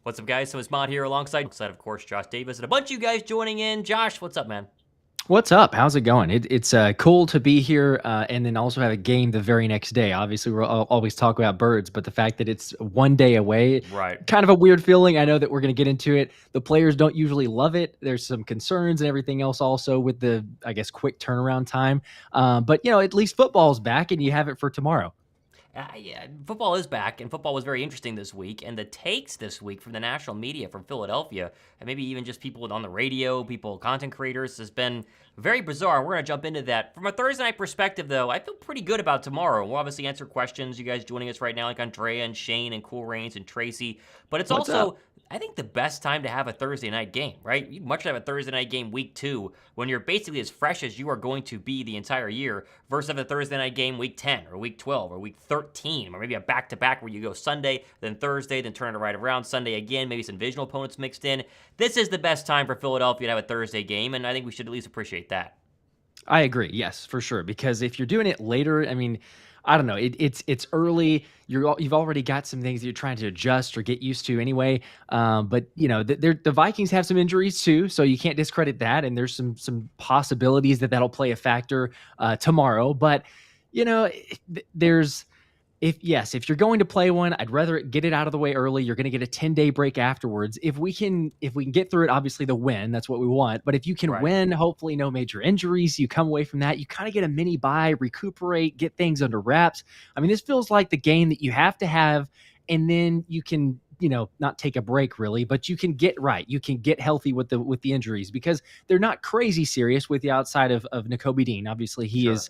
What's up, guys? So it's Mod here alongside, of course, Josh Davis, and a bunch of you guys joining in. Josh, what's up, man? What's up? How's it going? It's cool to be here and then also have a game the very next day. Obviously, always talk about birds, but the fact that it's one day away, Right. kind of a weird feeling. I know that we're going to get into it. The players don't usually love it. There's some concerns and everything else also with the, I guess, quick turnaround time. But, at least football's back and you have it for tomorrow. Yeah, football is back, and football was very interesting this week. And the takes this week from the national media from Philadelphia, and maybe even just people on the radio, content creators, has been very bizarre. We're going to jump into that. From a Thursday night perspective, though, I feel pretty good about tomorrow. We'll obviously answer questions. You guys joining us right now, like Andrea and Shane and Cool Rains and Tracy. But it's What's also, up? I think, the best time to have a Thursday night game, right? You'd much rather have a Thursday night game week 2 when you're basically as fresh as you are going to be the entire year versus have a Thursday night game week 10 or week 12 or week 13 or maybe a back-to-back where you go Sunday, then Thursday, then turn it right around, Sunday again, maybe some divisional opponents mixed in. This is the best time for Philadelphia to have a Thursday game, and I think we should at least appreciate that. I agree. Yes, for sure. Because if you're doing it later, I mean, I don't know. It's early. You've already got some things that you're trying to adjust or get used to anyway. But the Vikings have some injuries too, so you can't discredit that. And there's some possibilities that'll play a factor tomorrow. But there's if you're going to play one, I'd rather get it out of the way early. You're going to get a 10-day break afterwards. If we can get through it, obviously the win, that's what we want. But if you can Right. win, hopefully no major injuries, you come away from that, you kind of get a mini bye, recuperate, get things under wraps. I mean, this feels like the game that you have to have, and then you can not take a break really, but you can get right. You can get healthy with the injuries because they're not crazy serious with the outside of Nakobe Dean. Obviously, he Sure. is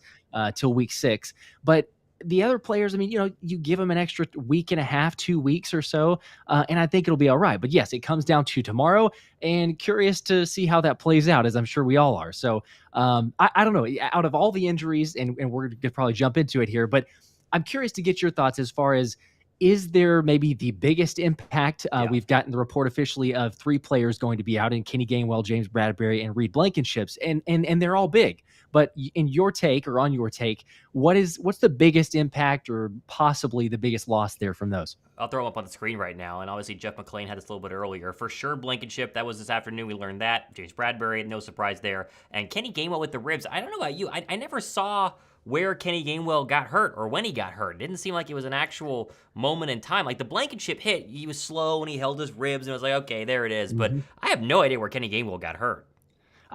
till week 6, but the other players, I mean, you give them an extra week and a half, 2 weeks or so, and I think it'll be all right. But yes, it comes down to tomorrow, and curious to see how that plays out, as I'm sure we all are. So I don't know. Out of all the injuries, and we're going to probably jump into it here, but I'm curious to get your thoughts as far as is there maybe the biggest impact? Yeah. We've gotten the report officially of 3 players going to be out in Kenny Gainwell, James Bradberry, and Reed Blankenships, and they're all big. But in your take or on your take, what's the biggest impact or possibly the biggest loss there from those? I'll throw them up on the screen right now. And obviously, Jeff McClain had this a little bit earlier. For sure, Blakenship, that was this afternoon. We learned that. James Bradberry, no surprise there. And Kenny Gainwell with the ribs. I don't know about you. I never saw where Kenny Gainwell got hurt or when he got hurt. It didn't seem like it was an actual moment in time. Like the Blankenship hit, he was slow and he held his ribs and it was like, okay, there it is. But I have no idea where Kenny Gainwell got hurt.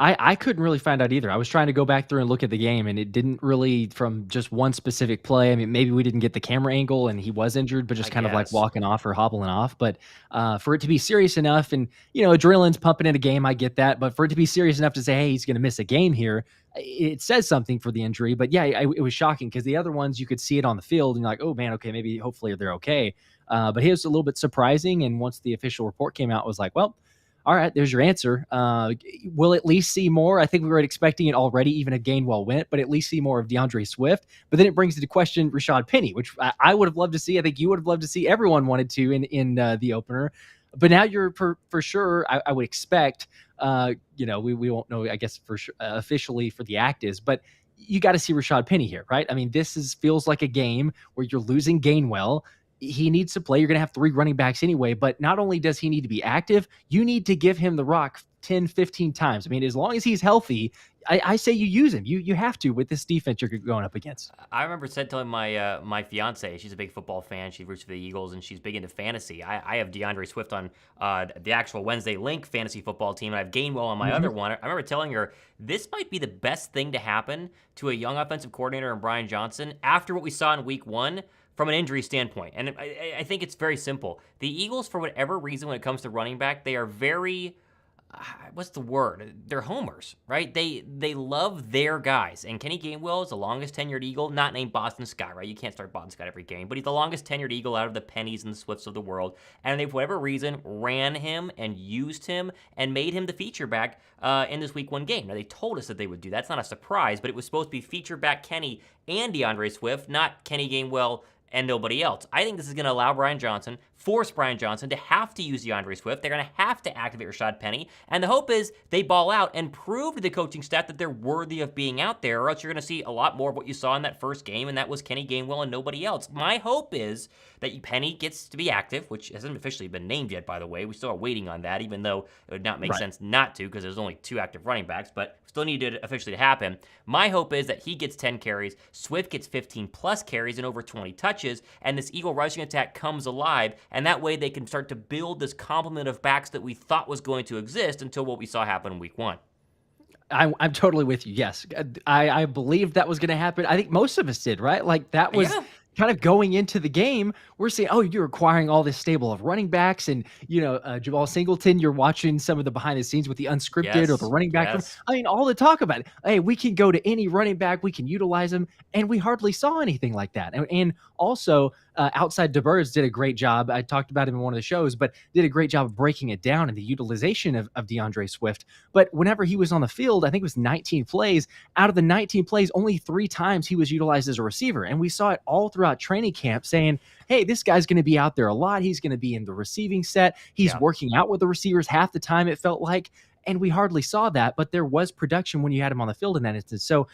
I couldn't really find out either. I was trying to go back through and look at the game, and it didn't really from just one specific play. I mean, maybe we didn't get the camera angle, and he was injured, but I just kind of like guess. walking off or hobbling off. But for it to be serious enough, and adrenaline's pumping in a game, I get that. But for it to be serious enough to say, hey, he's going to miss a game here, it says something for the injury. But yeah, it was shocking because the other ones you could see it on the field, and you're like, oh man, okay, maybe hopefully they're okay. But he was a little bit surprising, and once the official report came out, it was like, well, all right, there's your answer. We'll at least see more. I think we were expecting it already, even if Gainwell went, but at least see more of DeAndre Swift. But then it brings into question Rashad Penny, which I would have loved to see. I think you would have loved to see. Everyone wanted to in the opener. But now you're for sure. I would expect. We won't know, I guess, for sure, officially for the actives, but you got to see Rashad Penny here, right? I mean, feels like a game where you're losing Gainwell. He needs to play. You're going to have 3 running backs anyway, but not only does he need to be active, you need to give him the rock 10, 15 times. I mean, as long as he's healthy, I say you use him. You have to with this defense you're going up against. I remember telling my fiance, she's a big football fan. She roots for the Eagles and she's big into fantasy. I have DeAndre Swift on the actual Wednesday Linc fantasy football team, and I have Gainwell on my other one. I remember telling her this might be the best thing to happen to a young offensive coordinator in Brian Johnson after what we saw in week 1 from an injury standpoint. And I think it's very simple. The Eagles, for whatever reason, when it comes to running back, they are very what's the word? They're homers, right? They love their guys. And Kenny Gainwell is the longest tenured Eagle, not named Boston Scott, right? You can't start Boston Scott every game, but he's the longest tenured Eagle out of the Pennies and the Swifts of the world. And they, for whatever reason, ran him and used him and made him the feature back in this week 1 game. Now, they told us that they would do that. That's not a surprise, but it was supposed to be feature back Kenny and DeAndre Swift, not Kenny Gainwell and nobody else. I think this is going to allow force Brian Johnson to have to use DeAndre Swift. They're going to have to activate Rashad Penny. And the hope is they ball out and prove to the coaching staff that they're worthy of being out there, or else you're going to see a lot more of what you saw in that first game, and that was Kenny Gainwell and nobody else. My hope is that Penny gets to be active, which hasn't officially been named yet, by the way. We still are waiting on that, even though it would not make sense not to because there's only 2 active running backs, but still needed it officially to happen. My hope is that he gets 10 carries, Swift gets 15 plus carries and over 20 touches, and this Eagle rushing attack comes alive, and that way they can start to build this complement of backs that we thought was going to exist until what we saw happen in week 1. I'm totally with you. Yes. I believed that was going to happen. I think most of us did, right? Like that was kind of going into the game. We're saying, oh, you're acquiring all this stable of running backs and, Jamal Singleton, you're watching some of the behind the scenes with the unscripted or the running back. I mean, all the talk about it. Hey, we can go to any running back. We can utilize them. And we hardly saw anything like that. And also, Outside DeBurz did a great job. I talked about him in one of the shows, but did a great job of breaking it down in the utilization of DeAndre Swift. But whenever he was on the field, I think it was 19 plays. Out of the 19 plays, only 3 times he was utilized as a receiver. And we saw it all throughout training camp saying, hey, this guy's going to be out there a lot. He's going to be in the receiving set. He's working out with the receivers half the time, it felt like. And we hardly saw that, but there was production when you had him on the field in that instance. So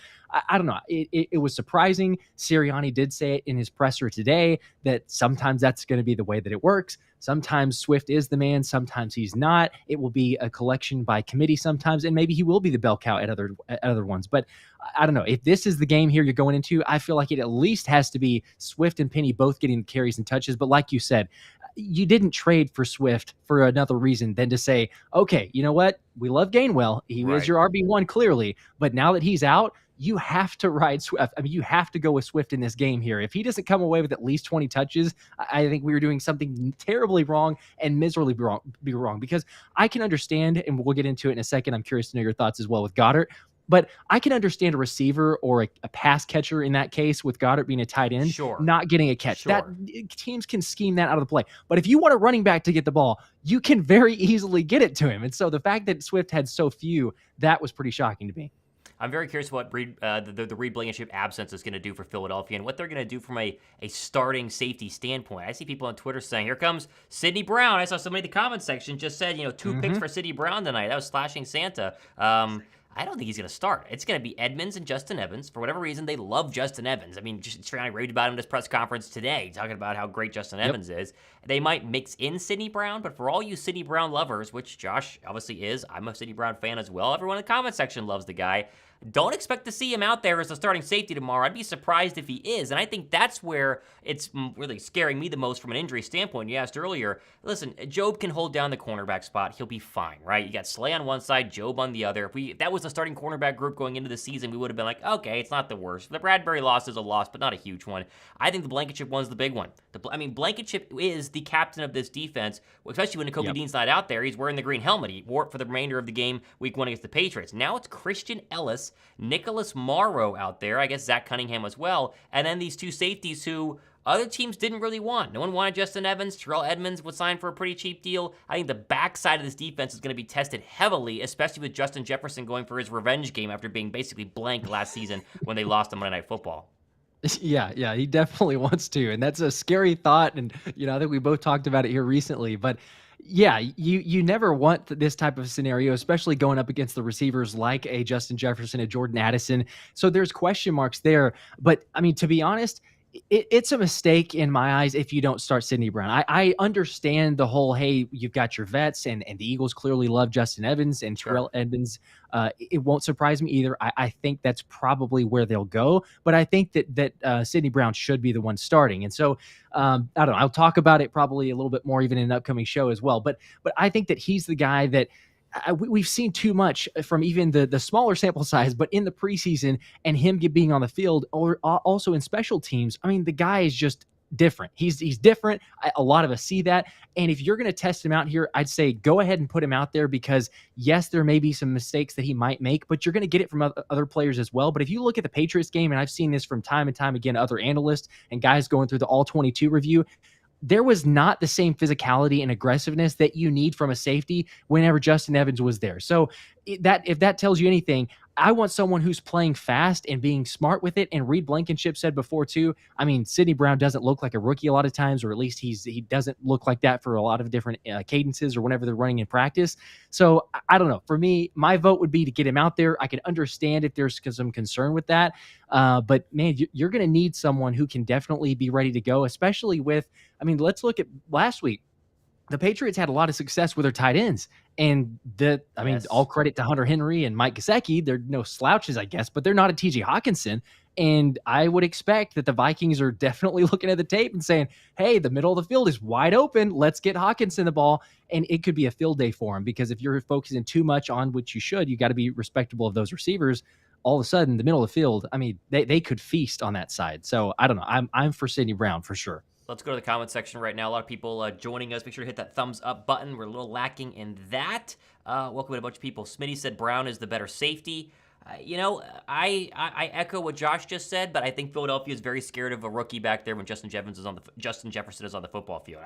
I don't know. It was surprising. Sirianni did say it in his presser today that sometimes that's going to be the way that it works. Sometimes Swift is the man. Sometimes he's not. It will be a collection by committee sometimes, and maybe he will be the bell cow at other ones. But I don't know. If this is the game here you're going into, I feel like it at least has to be Swift and Penny both getting carries and touches. But like you said, you didn't trade for Swift for another reason than to say, okay, you know what? We love Gainwell. He is your RB1 clearly, but now that he's out, you have to ride Swift. I mean, you have to go with Swift in this game here. If he doesn't come away with at least 20 touches, I think we were doing something terribly wrong and miserably wrong because I can understand, and we'll get into it in a second. I'm curious to know your thoughts as well with Goddard. But I can understand a receiver or a pass catcher in that case with Goddard being a tight end, not getting a catch. That teams can scheme that out of the play. But if you want a running back to get the ball, you can very easily get it to him. And so the fact that Swift had so few, that was pretty shocking to me. I'm very curious what the Reed Blakenship absence is going to do for Philadelphia and what they're going to do from a starting safety standpoint. I see people on Twitter saying, here comes Sidney Brown. I saw somebody in the comments section just said, 2 picks for Sidney Brown tonight. That was slashing Santa. I don't think he's going to start. It's going to be Edmonds and Justin Evans. For whatever reason, they love Justin Evans. I mean, Sirianni raved about him in his press conference today, talking about how great Justin Evans is. They might mix in Sidney Brown, but for all you Sidney Brown lovers, which Josh obviously is, I'm a Sidney Brown fan as well. Everyone in the comment section loves the guy. Don't expect to see him out there as a starting safety tomorrow. I'd be surprised if he is. And I think that's where it's really scaring me the most from an injury standpoint. You asked earlier, listen, Job can hold down the cornerback spot. He'll be fine, right? You got Slay on one side, Job on the other. If that was the starting cornerback group going into the season, we would have been like, okay, it's not the worst. The Bradberry loss is a loss, but not a huge one. I think the Blakenship one's the big one. Blakenship is the captain of this defense, especially when Nakobe Dean's not out there. He's wearing the green helmet. He wore it for the remainder of the game week 1 against the Patriots. Now it's Christian Ellis, Nicholas Morrow out there, I guess Zach Cunningham as well, and then these 2 safeties who other teams didn't really want. No one wanted Justin Evans. Terrell Edmonds was signed for a pretty cheap deal. I think the backside of this defense is going to be tested heavily, especially with Justin Jefferson going for his revenge game after being basically blank last season when they lost on Monday Night Football. Yeah, he definitely wants to, and that's a scary thought, and I think we both talked about it here recently, but yeah, you never want this type of scenario, especially going up against the receivers like a Justin Jefferson, a Jordan Addison. So there's question marks there. But I mean, to be honest, it's a mistake in my eyes if you don't start Sidney Brown. I understand the whole, hey, you've got your vets, and the Eagles clearly love Justin Evans and Terrell Edmonds. It won't surprise me either. I think that's probably where they'll go. But I think that Sidney Brown should be the one starting. And so, I don't know. I'll talk about it probably a little bit more even in an upcoming show as well. But I think that he's the guy that we've seen too much from even the smaller sample size, but in the preseason and him being on the field or also in special teams. I mean, the guy is just different. He's different. A lot of us see that. And if you're going to test him out here, I'd say go ahead and put him out there because yes, there may be some mistakes that he might make, but you're going to get it from other players as well. But if you look at the Patriots game, and I've seen this from time and time again, other analysts and guys going through the all 22 review, there was not the same physicality and aggressiveness that you need from a safety whenever Justin Evans was there. So if that tells you anything, I want someone who's playing fast and being smart with it. And Reed Blankenship said before too, I mean, Sidney Brown doesn't look like a rookie a lot of times, or at least he doesn't look like that for a lot of different cadences or whenever they're running in practice. So I don't know. For me, my vote would be to get him out there. I can understand if there's some concern with that. But man, you're going to need someone who can definitely be ready to go, especially with, I mean, let's look at last week. The Patriots had a lot of success with their tight ends. And I mean, all credit to Hunter Henry and Mike Gesicki. They're no slouches, I guess, but they're not a TJ Hawkinson. And I would expect that the Vikings are definitely looking at the tape and saying, hey, the middle of the field is wide open. Let's get Hawkinson the ball. And it could be a field day for him, because if you're focusing too much on which you should, you got to be respectable of those receivers. All of a sudden, the middle of the field, I mean, they could feast on that side. So I don't know. I'm for Sidney Brown for sure. Let's go to the comment section right now. A lot of people joining us. Make sure to hit that thumbs up button. We're a little lacking in that. Welcome to a bunch of people. Smitty said Brown is the better safety. I echo what Josh just said, but I think Philadelphia is very scared of a rookie back there when Justin Jefferson is on the football field.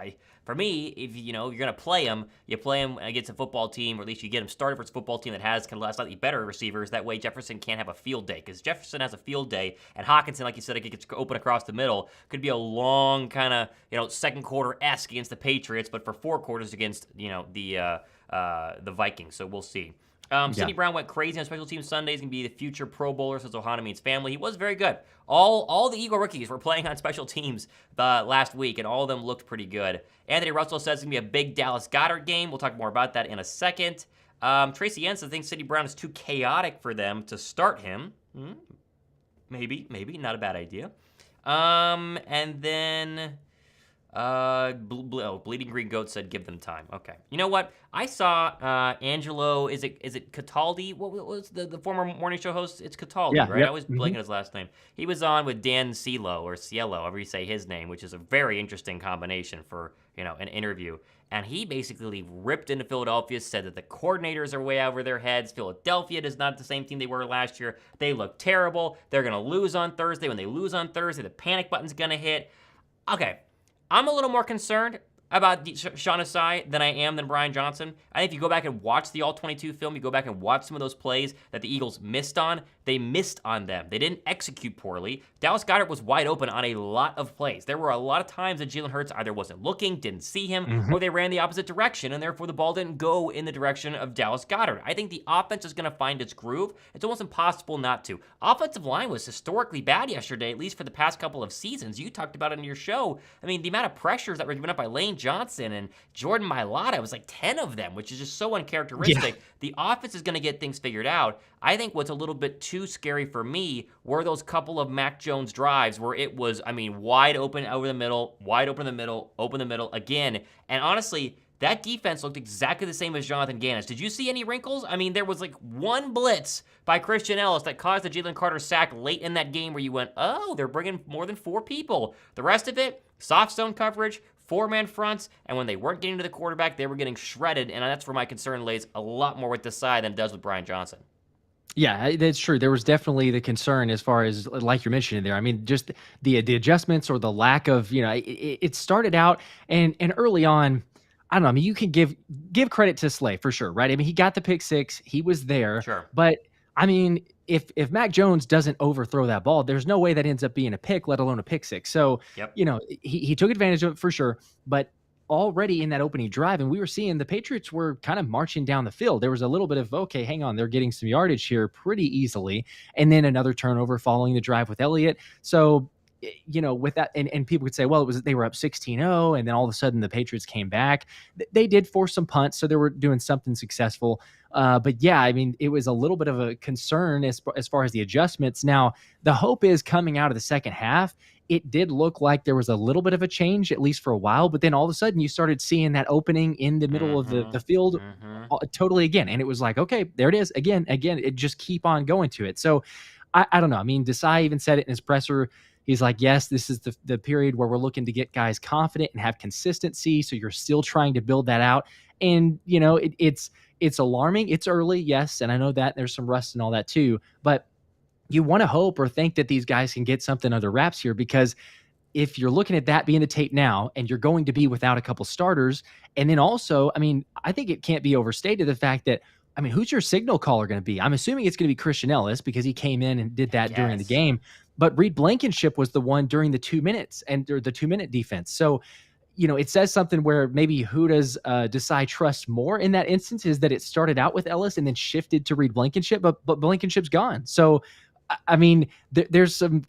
For me, if you're gonna play him, you play him against a football team, or at least you get him started for a football team that has kind of slightly better receivers. That way, Jefferson can't have a field day, because Jefferson has a field day, and Hawkinson, like you said, it gets open across the middle. Could be a long kind of second quarter-esque against the Patriots, but for 4 quarters against the Vikings. So we'll see. Sidney Brown went crazy on special teams Sunday. He's going to be the future Pro Bowler, says Ohana means family. He was very good. All the Eagle rookies were playing on special teams last week, and all of them looked pretty good. Anthony Russell says it's going to be a big Dallas Goedert game. We'll talk more about that in a second. Tracy Jensen thinks Sidney Brown is too chaotic for them to start him. Maybe. Not a bad idea. And then... Bleeding Green Goat said give them time. Okay. You know what? I saw Angelo, is it Cataldi? What was the former morning show host? It's Cataldi, right? Yep. I was blanking his last name. He was on with Dan Cielo, or Cielo, however you say his name, which is a very interesting combination for, an interview. And he basically ripped into Philadelphia, said that the coordinators are way over their heads. Philadelphia is not the same team they were last year. They look terrible. They're going to lose on Thursday. When they lose on Thursday, the panic button's going to hit. Okay. I'm a little more concerned about Sean Desai than Brian Johnson. I think if you go back and watch the All-22 film, you go back and watch some of those plays that the Eagles missed on, they missed on them. They didn't execute poorly. Dallas Goedert was wide open on a lot of plays. There were a lot of times that Jalen Hurts either wasn't looking, didn't see him, or they ran the opposite direction, and therefore the ball didn't go in the direction of Dallas Goedert. I think the offense is going to find its groove. It's almost impossible not to. Offensive line was historically bad yesterday, at least for the past couple of seasons. You talked about it in your show. I mean, the amount of pressures that were given up by Lane Johnson and Jordan Mailata, it was like 10 of them, which is just so uncharacteristic. Yeah. The offense is going to get things figured out. I think what's a little bit too scary for me were those couple of Mac Jones drives where it was, wide open over the middle, wide open in the middle, open the middle again. And honestly, that defense looked exactly the same as Jonathan Gannon. Did you see any wrinkles? There was like one blitz by Christian Ellis that caused the Jalen Carter sack late in that game where you went, oh, they're bringing more than 4 people. The rest of it, soft zone coverage, 4-man fronts, and when they weren't getting to the quarterback, they were getting shredded, and that's where my concern lays a lot more with Desai than it does with Brian Johnson. Yeah, that's true. There was definitely the concern as far as, like you're mentioning there. Just the adjustments or the lack of, it started out and early on, I don't know. You can give credit to Slay for sure, right? He got the pick 6. He was there. Sure. But if Mac Jones doesn't overthrow that ball, there's no way that ends up being a pick, let alone a pick 6. So, yep. He took advantage of it for sure. But already in that opening drive, and we were seeing the Patriots were kind of marching down the field. There was a little bit of, okay, hang on, they're getting some yardage here pretty easily. And then another turnover following the drive with Elliott. So, with that, and people could say, well, they were up 16-0, and then all of a sudden the Patriots came back. They did force some punts, so they were doing something successful. But yeah, it was a little bit of a concern as far as the adjustments. Now, the hope is coming out of the second half, it did look like there was a little bit of a change, at least for a while, but then all of a sudden you started seeing that opening in the middle of the field totally again. And it was like, okay, there it is again, it just keep on going to it. So I don't know. Desai even said it in his presser. He's like, yes, this is the period where we're looking to get guys confident and have consistency. So you're still trying to build that out. And, it's alarming. It's early, yes. And I know that there's some rust and all that too, but you want to hope or think that these guys can get something under wraps here, because if you're looking at that being the tape now and you're going to be without a couple starters, and then also, I think it can't be overstated the fact that I mean, who's your signal caller going to be? I'm assuming it's going to be Christian Ellis because he came in and did I that during the guess. game. But Reed Blankenship was the one during the 2 minutes or the 2 minute defense. So, it says something where maybe who does Desai trust more in that instance is that it started out with Ellis and then shifted to Reed Blankenship, but Blankenship's gone. So, I mean, there's some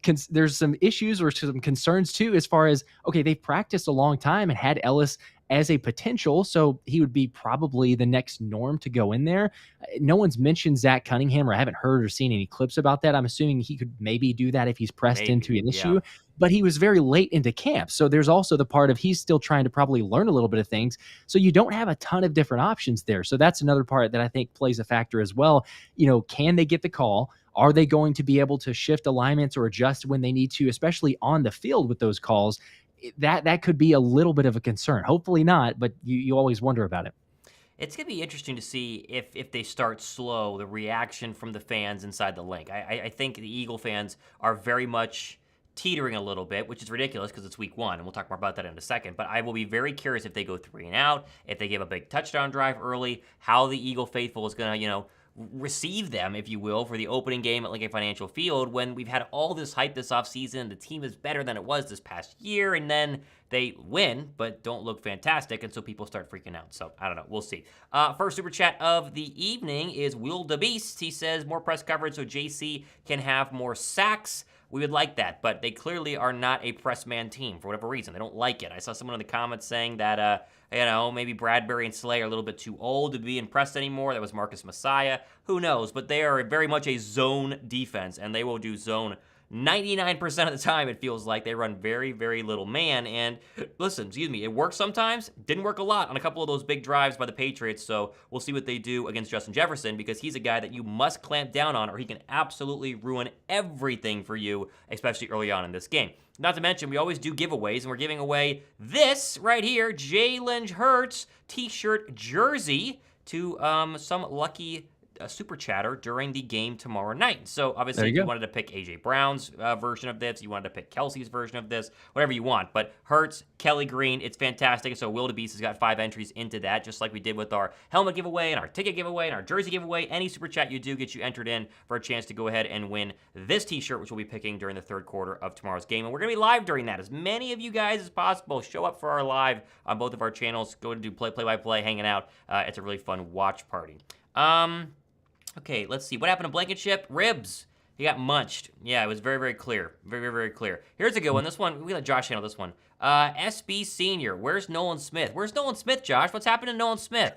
issues or some concerns too, as far as, okay, they've practiced a long time and had Ellis as a potential, so he would be probably the next norm to go in there. No one's mentioned Zach Cunningham, or I haven't heard or seen any clips about that. I'm assuming he could maybe do that if he's pressed into Maybe. an Yeah. issue, but he was very late into camp. So there's also the part of he's still trying to probably learn a little bit of things. So you don't have a ton of different options there. So that's another part that I think plays a factor as well. Can they get the call? Are they going to be able to shift alignments or adjust when they need to, especially on the field with those calls? That could be a little bit of a concern. Hopefully not, but you always wonder about it. It's going to be interesting to see if they start slow, the reaction from the fans inside the Linc. I think the Eagle fans are very much teetering a little bit, which is ridiculous because it's week 1, and we'll talk more about that in a second. But I will be very curious if they go 3 and out, if they give a big touchdown drive early, how the Eagle faithful is going to, receive them, if you will, for the opening game at Lincoln Financial Field when we've had all this hype this offseason. The team is better than it was this past year, and then they win, but don't look fantastic, and so people start freaking out. So, I don't know. We'll see. First super chat of the evening is Will the Beast. He says, more press coverage so JC can have more sacks. We would like that, but they clearly are not a press man team for whatever reason. They don't like it. I saw someone in the comments saying that, maybe Bradberry and Slay are a little bit too old to be impressed anymore. That was Marcus Messiah. Who knows? But they are very much a zone defense, and they will do zone 99% of the time. It feels like they run very, very little man. And listen, it works sometimes. Didn't work a lot on a couple of those big drives by the Patriots. So we'll see what they do against Justin Jefferson, because he's a guy that you must clamp down on, or he can absolutely ruin everything for you, especially early on in this game. Not to mention, we always do giveaways, and we're giving away this right here, Jalen Hurts t-shirt jersey to some lucky super chatter during the game tomorrow night. So obviously, if you wanted to pick AJ Brown's version of this, you wanted to pick Kelsey's version of this, whatever you want. But Hurts, Kelly Green, it's fantastic. So Will the Beast has got 5 entries into that, just like we did with our helmet giveaway and our ticket giveaway and our jersey giveaway. Any super chat you do gets you entered in for a chance to go ahead and win this t-shirt, which we'll be picking during the third quarter of tomorrow's game. And we're going to be live during that. As many of you guys as possible, show up for our live on both of our channels. Go and do play-by-play, hanging out. It's a really fun watch party. Okay, let's see. What happened to Blakenship? Ribs. He got munched. Yeah, it was very, very clear. Very, very, very clear. Here's a good one. This one, we let Josh handle this one. SB Senior. Where's Nolan Smith? Where's Nolan Smith, Josh? What's happened to Nolan Smith?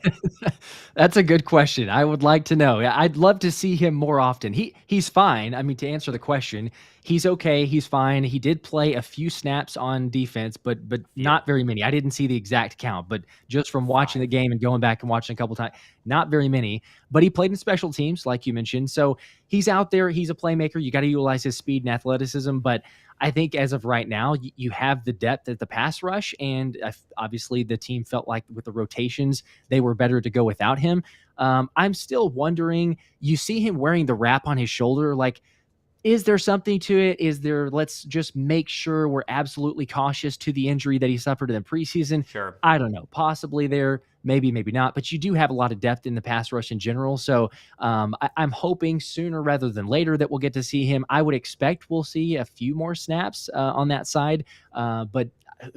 That's a good question. I would like to know. I'd love to see him more often. He's fine. I mean, to answer the question, he's okay. He's fine. He did play a few snaps on defense, but not very many. I didn't see the exact count, but just from watching the game and going back and watching a couple times, not very many. But he played in special teams, like you mentioned. So he's out there. He's a playmaker. You got to utilize his speed and athleticism. But I think as of right now, you have the depth at the pass rush, and obviously the team felt like with the rotations, they were better to go without him. I'm still wondering, you see him wearing the wrap on his shoulder, like, is there something to it? Let's just make sure we're absolutely cautious to the injury that he suffered in the preseason. Sure. I don't know. Possibly there, maybe not. But you do have a lot of depth in the pass rush in general. So I'm hoping sooner rather than later that we'll get to see him. I would expect we'll see a few more snaps on that side. But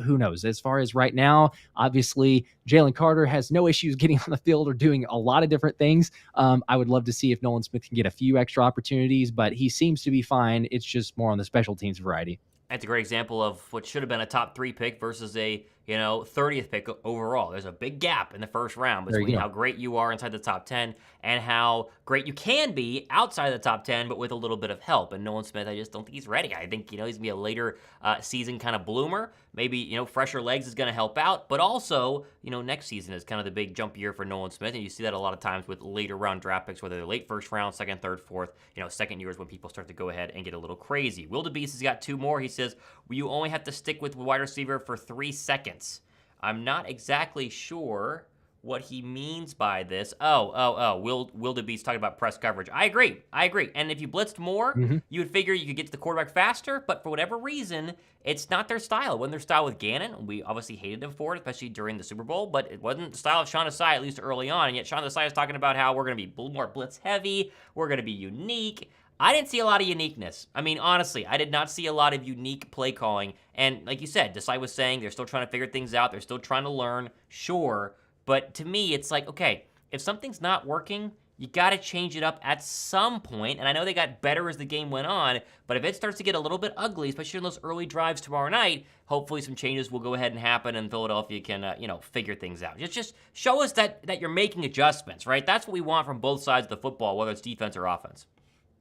who knows? As far as right now, obviously, Jalen Carter has no issues getting on the field or doing a lot of different things. I would love to see if Nolan Smith can get a few extra opportunities, but he seems to be fine. It's just more on the special teams variety. That's a great example of what should have been a top 3 pick versus a 30th pick overall. There's a big gap in the first round between how great you are inside the top 10 and how great you can be outside the top 10, but with a little bit of help. And Nolan Smith, I just don't think he's ready. I think, he's going to be a later season kind of bloomer. Maybe, fresher legs is going to help out, but also, next season is kind of the big jump year for Nolan Smith. And you see that a lot of times with later round draft picks, whether they're late first round, second, third, fourth, second year is when people start to go ahead and get a little crazy. Will DeBeast has got 2 more. He says, you only have to stick with wide receiver for 3 seconds. I'm not exactly sure what he means by this. Will DeBeast talking about press coverage. I agree. And if you blitzed more, you would figure you could get to the quarterback faster, but for whatever reason, it's not their style. It wasn't their style with Gannon. We obviously hated him for it, especially during the Super Bowl, but it wasn't the style of Sean Desai, at least early on, and yet Sean Desai is talking about how we're going to be more blitz heavy, we're going to be unique. I didn't see a lot of uniqueness. I mean, honestly, I did not see a lot of unique play calling. And like you said, Desai was saying they're still trying to figure things out. They're still trying to learn, sure. But to me, it's like, okay, if something's not working, you got to change it up at some point. And I know they got better as the game went on, but if it starts to get a little bit ugly, especially in those early drives tomorrow night, hopefully some changes will go ahead and happen and Philadelphia can, figure things out. Just show us that you're making adjustments, right? That's what we want from both sides of the football, whether it's defense or offense.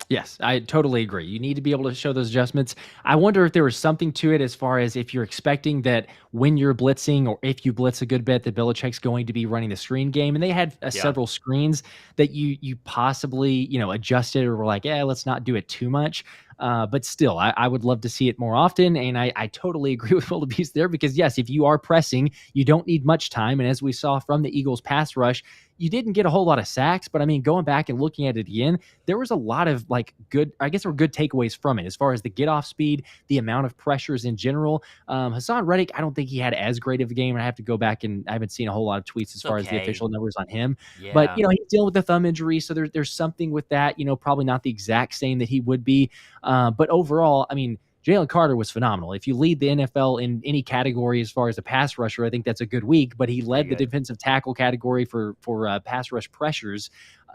Yes, I totally agree. You need to be able to show those adjustments. I wonder if there was something to it as far as if you're expecting that when you're blitzing or if you blitz a good bit, that Belichick's going to be running the screen game. And they had several screens that you possibly, adjusted or were like, let's not do it too much. But still, I would love to see it more often. And I totally agree with Will DeBeast there because, yes, if you are pressing, you don't need much time. And as we saw from the Eagles pass rush, you didn't get a whole lot of sacks, but I mean, going back and looking at it again, there was a lot of good takeaways from it as far as the get off speed, the amount of pressures in general. Haason Reddick, I don't think he had as great of a game. I have to go back and I haven't seen a whole lot of tweets as far as the official numbers on him, but he's dealing with the thumb injury. So there's something with that, probably not the exact same that he would be. But overall, I mean, Jalen Carter was phenomenal. If you lead the NFL in any category as far as a pass rusher, I think that's a good week, but he led the defensive tackle category for pass rush pressures.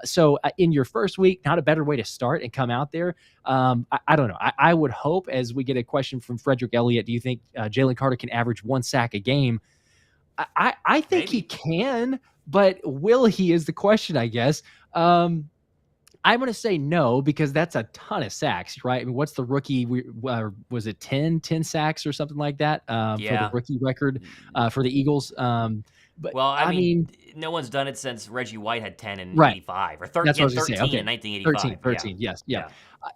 So in your first week, not a better way to start and come out there. I don't know. I would hope, as we get a question from Frederick Elliott, do you think Jalen Carter can average 1 sack a game? I think he can, but will he is the question, I guess. I'm going to say no, because that's a ton of sacks, right? I mean, what's the rookie? Was it 10 sacks or something like that for the rookie record for the Eagles? But I mean, no one's done it since Reggie White had 10 in 85 or 13 in 1985. 13, yes. Yeah.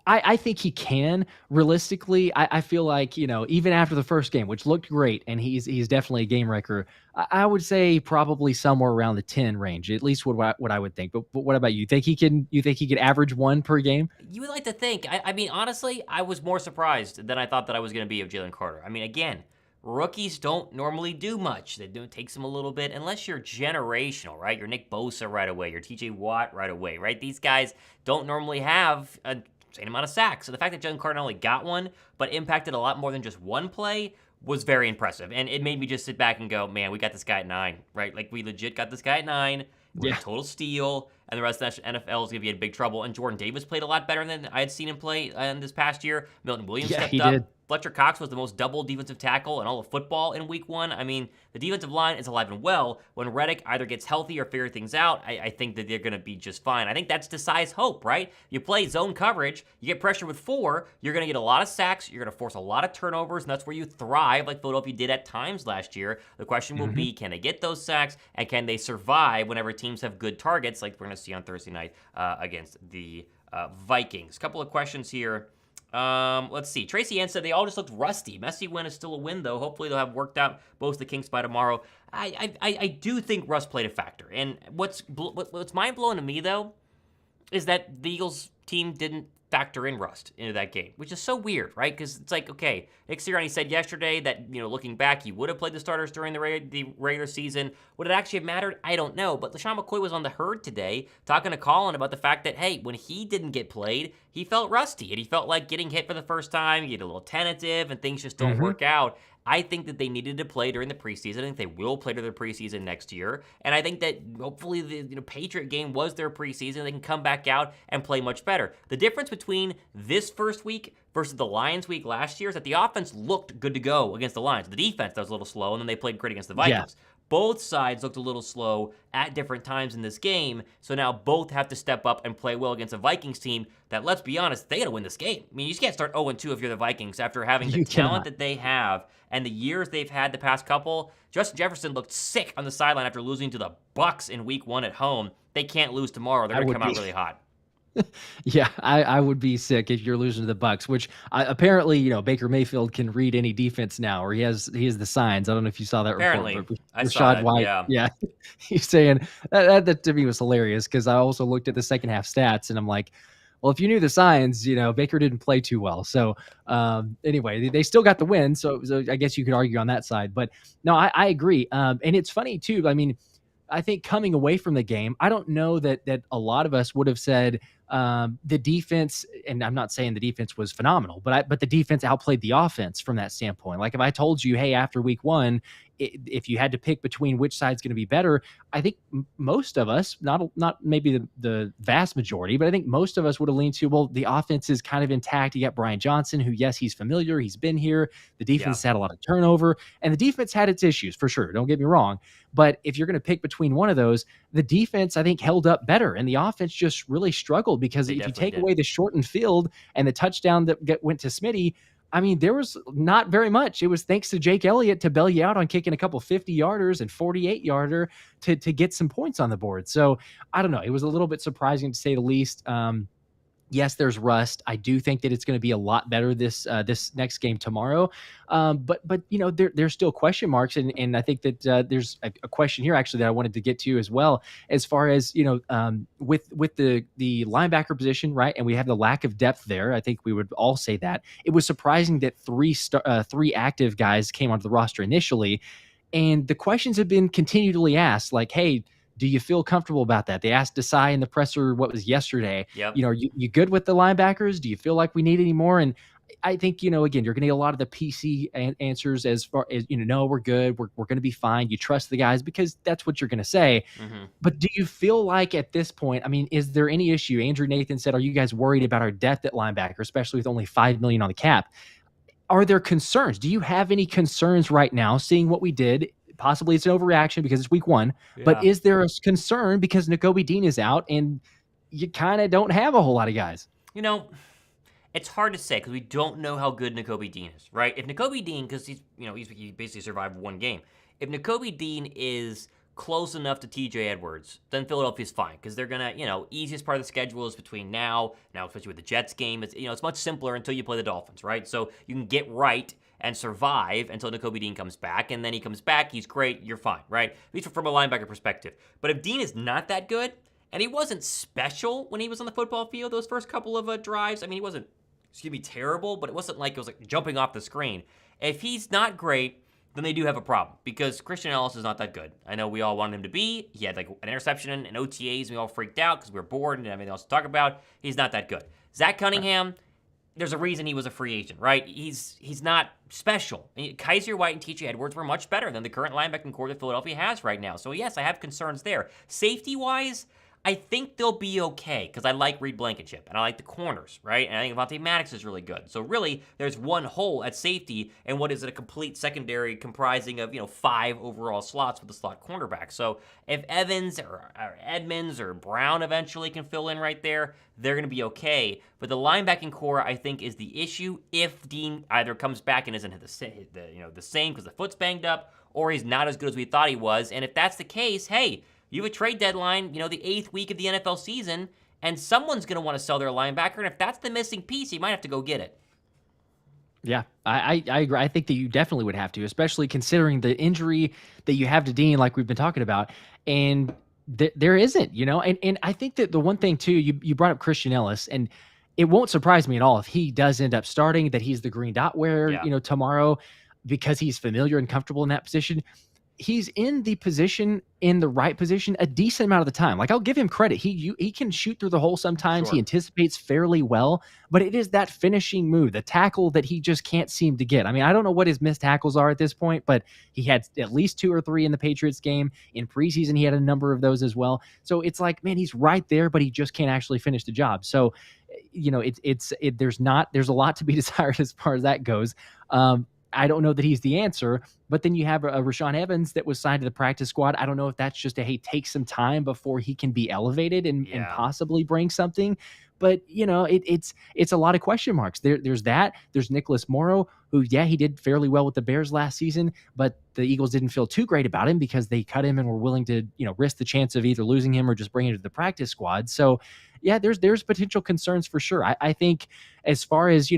I think he can. Realistically, I feel like, even after the first game, which looked great, and he's definitely a game wrecker, I would say probably somewhere around the 10 range, at least what I would think. But what about you? You think he could average 1 per game? You would like to think. I mean, honestly, I was more surprised than I thought that I was going to be of Jalen Carter. I mean, again, rookies don't normally do much. It takes them a little bit, unless you're generational, right? You're Nick Bosa right away. You're TJ Watt right away, right? These guys don't normally have a same amount of sacks. So the fact that Jalen Carter not only got one, but impacted a lot more than just one play was very impressive. And it made me just sit back and go, man, we got this guy at 9, right? Like, we legit got this guy at 9. We're a total steal, and the rest of the NFL is going to be in big trouble. And Jordan Davis played a lot better than I had seen him play in this past year. Milton Williams stepped up. Did. Fletcher Cox was the most double defensive tackle in all of football in week 1. I mean, the defensive line is alive and well. When Reddick either gets healthy or figure things out, I think that they're going to be just fine. I think that's Desai's hope, right? You play zone coverage, you get pressure with 4, you're going to get a lot of sacks, you're going to force a lot of turnovers, and that's where you thrive like Philadelphia did at times last year. The question will be, can they get those sacks, and can they survive whenever teams have good targets like we're going to see on Thursday night against the Vikings? A couple of questions here. Let's see. Tracy Ann said they all just looked rusty. Messy win is still a win, though. Hopefully they'll have worked out both the kinks by tomorrow. I do think rust played a factor. And what's mind-blowing to me, though, is that the Eagles team didn't factor in rust into that game, which is so weird, right? Because it's like, okay, Nick Sirianni said yesterday that, looking back, he would have played the starters during the regular season. Would it actually have mattered? I don't know. But LaShawn McCoy was on the herd today talking to Colin about the fact that, hey, when he didn't get played, he felt rusty, and he felt like getting hit for the first time, you get a little tentative, and things just don't work out. I think that they needed to play during the preseason. I think they will play during the preseason next year. And I think that hopefully the Patriot game was their preseason. They can come back out and play much better. The difference between this first week versus the Lions week last year is that the offense looked good to go against the Lions. The defense, that was a little slow, and then they played great against the Vikings. Yeah. Both sides looked a little slow at different times in this game, so now both have to step up and play well against a Vikings team that, let's be honest, they got to win this game. I mean, you just can't start 0-2 if you're the Vikings after having the talent that they have and the years they've had the past couple. Justin Jefferson looked sick on the sideline after losing to the Bucs in week 1 at home. They can't lose tomorrow. They're going to come out really hot. Yeah, I would be sick if you're losing to the Bucks, which apparently, Baker Mayfield can read any defense now, or he has the signs. I don't know if you saw that report, Apparently, but I saw Rashad that. White, Yeah. yeah, he's saying that to me was hilarious because I also looked at the second half stats and I'm like, well, if you knew the signs, Baker didn't play too well. So anyway, they still got the win. So I guess you could argue on that side, but no, I agree. And it's funny too. I mean, I think coming away from the game, I don't know that a lot of us would have said the defense, and I'm not saying the defense was phenomenal, but the defense outplayed the offense from that standpoint. Like if I told you, hey, after week one, if you had to pick between which side's going to be better, I think most of us, not maybe the vast majority, but I think most of us would have leaned to, well, the offense is kind of intact. You got Brian Johnson, who, yes, he's familiar, he's been here. The Yeah. defense had a lot of turnover, and the defense had its issues for sure. Don't get me wrong. But if you're going to pick between one of those, the defense, I think, held up better, and the offense just really struggled because They if you definitely take did. away the shortened field and the touchdown that went to Smitty, I mean, there was not very much. It was thanks to Jake Elliott to bail you out on kicking a couple 50-yarders and 48-yarder to get some points on the board. So I don't know. It was a little bit surprising to say the least. Yes, there's rust. I do think that it's going to be a lot better this next game tomorrow. But there's still question marks, and I think that there's a question here actually that I wanted to get to as well, as far as with the linebacker position, right? And we have the lack of depth there. I think we would all say that it was surprising that three active guys came onto the roster initially, and the questions have been continually asked, like, hey, do you feel comfortable about that? They asked Desai in the presser, what was yesterday? Yep. Are you good with the linebackers? Do you feel like we need any more? And I think, again, you're going to get a lot of the PC answers as far as, no, we're good. We're going to be fine. You trust the guys because that's what you're going to say. Hmm. But do you feel like at this point, I mean, is there any issue? Andrew Nathan said, are you guys worried about our depth at linebacker, especially with only $5 million on the cap? Are there concerns? Do you have any concerns right now seeing what we did? Possibly it's an overreaction because it's week one, but Yeah. is there a concern because Nakobe Dean is out and you kind of don't have a whole lot of guys? You know, it's hard to say because we don't know how good Nakobe Dean is, right? If Nakobe Dean, because he basically survived one game. If Nakobe Dean is close enough to TJ Edwards, then Philadelphia's fine because they're gonna, easiest part of the schedule is between now, especially with the Jets game. It's much simpler until you play the Dolphins, right? So you can get right and survive until Nakobe Dean comes back, and then he comes back, he's great, you're fine, right? At least from a linebacker perspective. But if Dean is not that good, and he wasn't special when he was on the football field those first couple of drives, I mean, he wasn't terrible, but it wasn't like it was like jumping off the screen. If he's not great, then they do have a problem because Christian Ellis is not that good. I know we all wanted him to be. He had like an interception and OTAs, and we all freaked out because we were bored and everything else to talk about. He's not that good. Zach Cunningham, there's a reason he was a free agent, right? He's not special. Kaiser White and TJ Edwards were much better than the current linebacking core that Philadelphia has right now. So yes, I have concerns there. Safety-wise, I think they'll be okay because I like Reed Blakenship and I like the corners, right? And I think Avonte Maddox is really good. So really, there's one hole at safety, and what is it? A complete secondary comprising of 5 overall slots with the slot cornerback. So if Evans or Edmonds or Brown eventually can fill in right there, they're going to be okay. But the linebacking core, I think, is the issue if Dean either comes back and isn't the same because the foot's banged up, or he's not as good as we thought he was. And if that's the case, hey. You have a trade deadline, the 8th week of the NFL season, and someone's going to want to sell their linebacker, and if that's the missing piece, you might have to go get it. Yeah, I agree. I think that you definitely would have to, especially considering the injury that you have to Dean, like we've been talking about, and there isn't, and I think that the one thing too, you brought up Christian Ellis, and it won't surprise me at all if he does end up starting, that he's the green dot wearer, tomorrow, because he's familiar and comfortable in that position. He's in the right position a decent amount of the time. Like, I'll give him credit. He can shoot through the hole sometimes. Sure. He anticipates fairly well, but it is that finishing move, the tackle that he just can't seem to get. I mean, I don't know what his missed tackles are at this point, but he had at least 2 or 3 in the Patriots game. In preseason, he had a number of those as well. So it's like, man, he's right there, but he just can't actually finish the job. So, there's a lot to be desired as far as that goes. I don't know that he's the answer, but then you have a Rashaan Evans that was signed to the practice squad. I don't know if that's just take some time before he can be elevated and possibly bring something. but it's a lot of question marks. There's that. There's Nicholas Morrow, who, yeah, he did fairly well with the Bears last season, but the Eagles didn't feel too great about him because they cut him and were willing to, risk the chance of either losing him or just bringing him to the practice squad. So yeah, there's potential concerns for sure. I think as far as,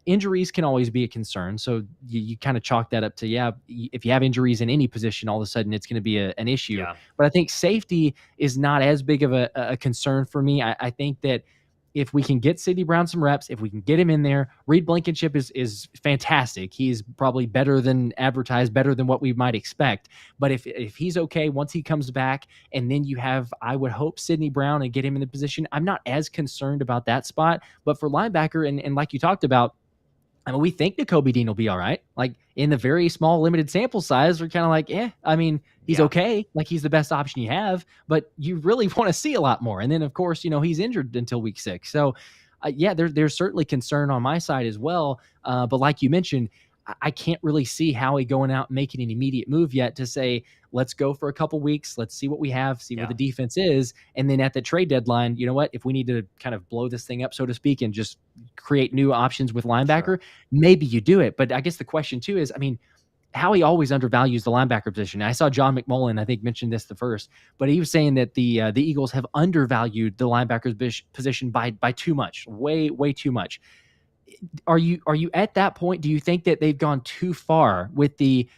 injuries can always be a concern. So you kind of chalk that up to, yeah, if you have injuries in any position, all of a sudden it's going to be an issue. Yeah. But I think safety is not as big of a concern for me. I think that if we can get Sidney Brown some reps, if we can get him in there, Reed Blankenship is fantastic. He's probably better than advertised, better than what we might expect. But if he's okay once he comes back, and then you have, I would hope, Sidney Brown and get him in the position, I'm not as concerned about that spot. But for linebacker, and like you talked about, I mean, we think Nakobe Dean will be all right. Like, in the very small, limited sample size, we're kind of like, I mean, he's okay. Like, he's the best option you have, but you really want to see a lot more. And then, of course, he's injured until week 6. So, there's certainly concern on my side as well. But like you mentioned, I can't really see Howie going out and making an immediate move yet to say, let's go for a couple weeks. Let's see what we have, see what the defense is. And then at the trade deadline, you know what, if we need to kind of blow this thing up, so to speak, and just create new options with linebacker, maybe you do it. But I guess the question too is, I mean, Howie always undervalues the linebacker position. I saw John McMullen, I think, mentioned this the first, but he was saying that the Eagles have undervalued the linebacker position by too much, way too much. Are you at that point? Do you think that they've gone too far with the,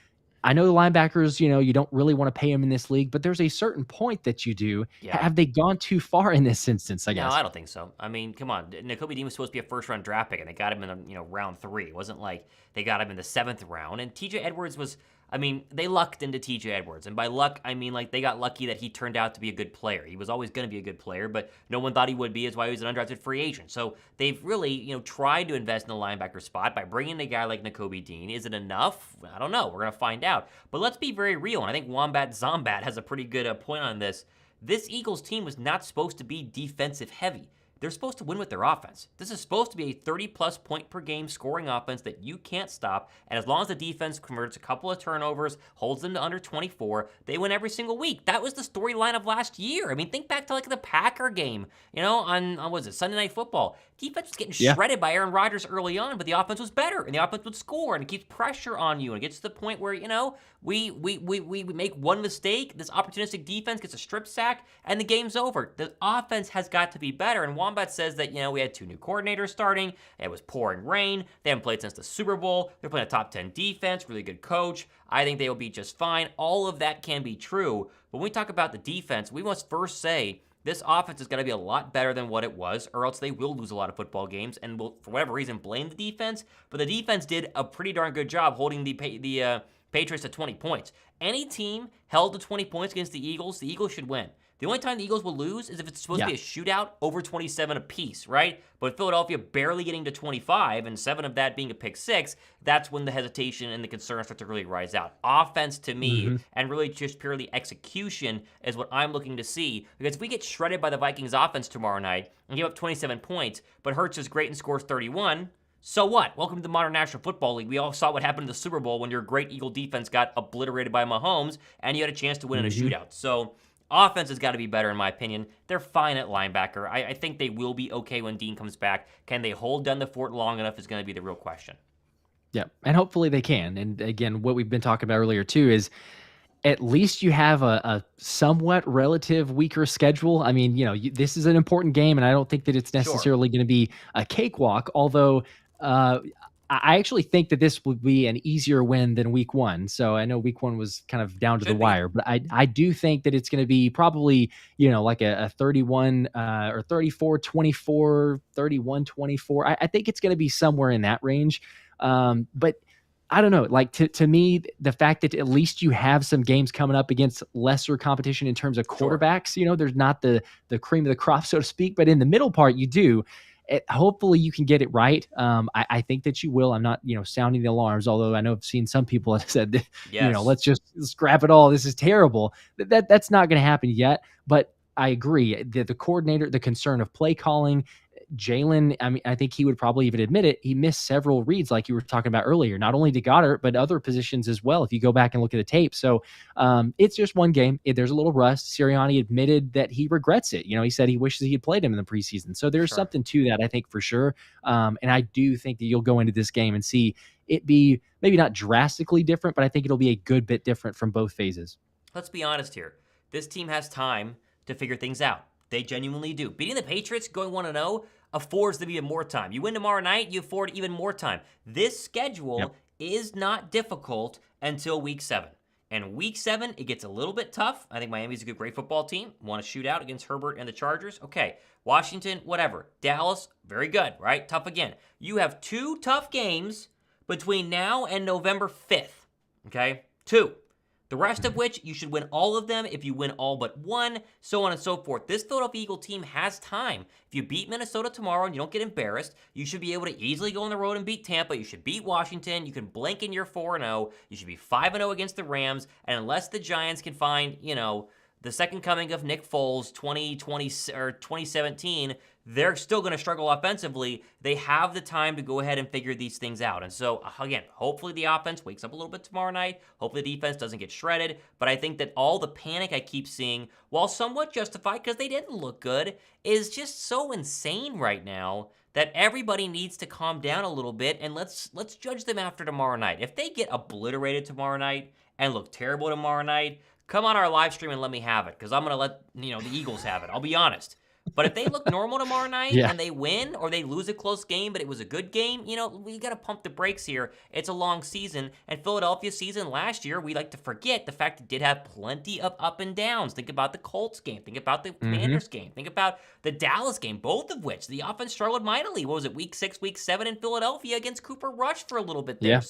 I know the linebackers, you don't really want to pay them in this league, but there's a certain point that you do. Yeah. Have they gone too far in this instance, I guess? No, I don't think so. I mean, come on. Nakobe Dean was supposed to be a first-round draft pick, and they got him in round 3. It wasn't like they got him in the 7th round. And TJ Edwards was, I mean, they lucked into TJ Edwards. And by luck, I mean, like, they got lucky that he turned out to be a good player. He was always going to be a good player, but no one thought he would be. That's why he was an undrafted free agent. So they've really, tried to invest in the linebacker spot by bringing a guy like Nakobe Dean. Is it enough? I don't know. We're going to find out. But let's be very real. And I think Wombat Zombat has a pretty good point on this. This Eagles team was not supposed to be defensive heavy. They're supposed to win with their offense. This is supposed to be a 30-plus point per game scoring offense that you can't stop. And as long as the defense converts a couple of turnovers, holds them to under 24, they win every single week. That was the storyline of last year. I mean, think back to like the Packer game, on what was it, Sunday Night Football. Defense was getting shredded by Aaron Rodgers early on, but the offense was better, and the offense would score, and it keeps pressure on you, and it gets to the point where, we make one mistake, this opportunistic defense gets a strip sack, and the game's over. The offense has got to be better, and Wombat says that, we had 2 new coordinators starting, it was pouring rain, they haven't played since the Super Bowl, they're playing a top 10 defense, really good coach, I think they will be just fine. All of that can be true, but when we talk about the defense, we must first say, this offense is going to be a lot better than what it was, or else they will lose a lot of football games and will, for whatever reason, blame the defense. But the defense did a pretty darn good job holding the Patriots to 20 points. Any team held to 20 points against the Eagles should win. The only time the Eagles will lose is if it's supposed to be a shootout over 27 apiece, right? But Philadelphia barely getting to 25 and 7 of that being a pick 6, that's when the hesitation and the concern start to really rise out. Offense to me, and really just purely execution is what I'm looking to see. Because if we get shredded by the Vikings offense tomorrow night and give up 27 points, but Hurts is great and scores 31, so what? Welcome to the modern National Football League. We all saw what happened in the Super Bowl when your great Eagle defense got obliterated by Mahomes and you had a chance to win in a shootout. So offense has got to be better, in my opinion. They're fine at linebacker. I think they will be okay when Dean comes back. Can they hold down the fort long enough is going to be the real question. Yeah, and hopefully they can. And again, what we've been talking about earlier too is at least you have a somewhat relative weaker schedule. I mean, this is an important game, and I don't think that it's necessarily going to be a cakewalk, although I actually think that this would be an easier win than week 1. So I know week 1 was kind of down to the wire, but I do think that it's going to be probably, like a 31 or 34-24, 31-24. I think it's going to be somewhere in that range. But I don't know, like to me, the fact that at least you have some games coming up against lesser competition in terms of quarterbacks, there's not the cream of the crop, so to speak, but in the middle part you do. Hopefully you can get it right. I think that you will. I'm not, sounding the alarms, although I know I've seen some people have said, let's just scrap it all. This is terrible. That's not going to happen yet. But I agree. The coordinator, the concern of play calling, Jalen, I mean, I think he would probably even admit it. He missed several reads, like you were talking about earlier, not only to Goddard, but other positions as well, if you go back and look at the tape. So it's just one game. There's a little rust. Sirianni admitted that he regrets it. He said he wishes he had played him in the preseason. So there's something to that, I think, for sure. And I do think that you'll go into this game and see it be maybe not drastically different, but I think it'll be a good bit different from both phases. Let's be honest here. This team has time to figure things out. They genuinely do. Beating the Patriots, going 1-0, affords them even more time. You win tomorrow night, you afford even more time. This schedule is not difficult until week 7. And week 7, it gets a little bit tough. I think Miami's a good, great football team. Want to shoot out against Herbert and the Chargers? Okay. Washington, whatever. Dallas, very good, right? Tough again. You have 2 tough games between now and November 5th. Okay? 2. The rest of which, you should win all of them if you win all but one, so on and so forth. This Philadelphia Eagle team has time. If you beat Minnesota tomorrow and you don't get embarrassed, you should be able to easily go on the road and beat Tampa. You should beat Washington. You can blink in your 4-0. You should be 5-0 against the Rams. And unless the Giants can find, the second coming of Nick Foles 2020 or 2017, they're still going to struggle offensively. They have the time to go ahead and figure these things out. And so, again, hopefully the offense wakes up a little bit tomorrow night. Hopefully the defense doesn't get shredded. But I think that all the panic I keep seeing, while somewhat justified because they didn't look good, is just so insane right now that everybody needs to calm down a little bit, and let's judge them after tomorrow night. If they get obliterated tomorrow night and look terrible tomorrow night, come on our live stream and let me have it, because I'm going to let the Eagles have it. I'll be honest. But if they look normal tomorrow night and they win, or they lose a close game, but it was a good game, we got to pump the brakes here. It's a long season, and Philadelphia's season last year, we like to forget the fact it did have plenty of up and downs. Think about the Colts game. Think about the Commanders game. Think about the Dallas game, both of which the offense struggled mightily. What was it, week 6, week 7 in Philadelphia against Cooper Rush for a little bit there.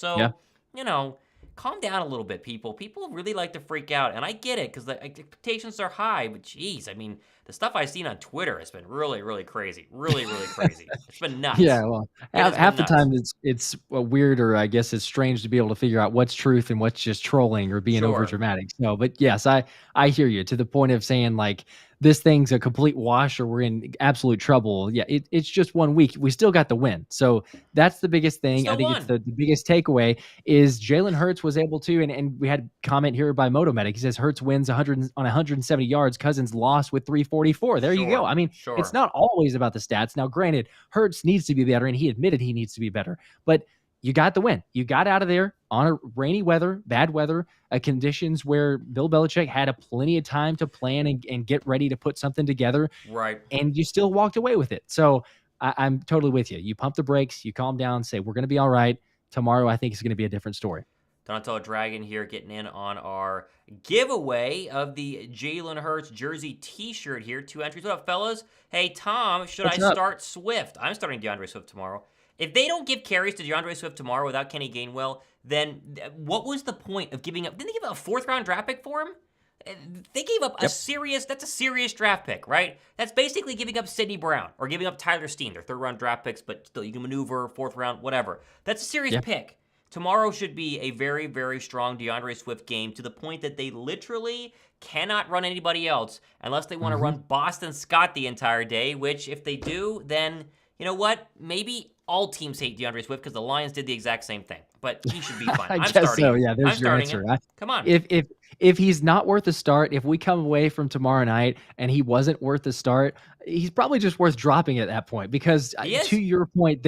Calm down a little bit, people. People really like to freak out, and I get it because the expectations are high, but geez, I mean, the stuff I've seen on Twitter has been really, really crazy. Really, really crazy. It's been nuts. Yeah, well, half the time it's weird, or I guess it's strange to be able to figure out what's truth and what's just trolling or being over dramatic. So, but yes, I hear you to the point of saying like this thing's a complete wash or we're in absolute trouble. Yeah, it's just 1 week. We still got the win. So that's the biggest thing. I think it's the biggest takeaway is Jalen Hurts was able to, and we had comment here by Motomedic. He says Hurts wins 100 on 170 yards. Cousins lost with 344. There you go. I mean, it's not always about the stats. Now, granted, Hurts needs to be better, and he admitted he needs to be better. But you got the win. You got out of there on a bad weather, conditions where Bill Belichick had a plenty of time to plan and get ready to put something together. Right. And you still walked away with it. So I'm totally with you. You pump the brakes, you calm down, say, we're going to be all right. Tomorrow, I think, is going to be a different story. Donatello Dragon here getting in on our giveaway of the Jalen Hurts jersey t-shirt here. 2 entries. What up, fellas? Hey, Tom, should I start Swift? I'm starting DeAndre Swift tomorrow. If they don't give carries to DeAndre Swift tomorrow without Kenny Gainwell, then what was the point of giving up? Didn't they give up a 4th-round draft pick for him? They gave up that's a serious draft pick, right? That's basically giving up Sidney Brown or giving up Tyler Steen. They're 3rd-round draft picks, but still you can maneuver, 4th round, whatever. That's a serious pick. Tomorrow should be a very, very strong DeAndre Swift game to the point that they literally cannot run anybody else unless they want to run Boston Scott the entire day, which if they do, then you know what? Maybe all teams hate DeAndre Swift because the Lions did the exact same thing. But he should be fine. I'm guess so. Yeah, there's your answer. Come on. If he's not worth a start, if we come away from tomorrow night and he wasn't worth a start, he's probably just worth dropping at that point because to your point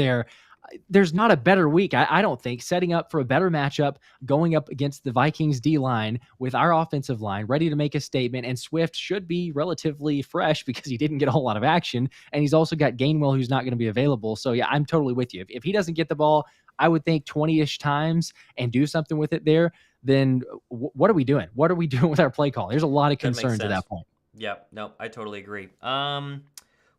there's not a better week, I don't think, setting up for a better matchup, going up against the Vikings D-line with our offensive line, ready to make a statement, and Swift should be relatively fresh because he didn't get a whole lot of action, and he's also got Gainwell who's not going to be available. So, yeah, I'm totally with you. If he doesn't get the ball, I would think 20-ish times and do something with it there, then what are we doing? What are we doing with our play call? There's a lot of concerns at that point. Yeah, no, I totally agree.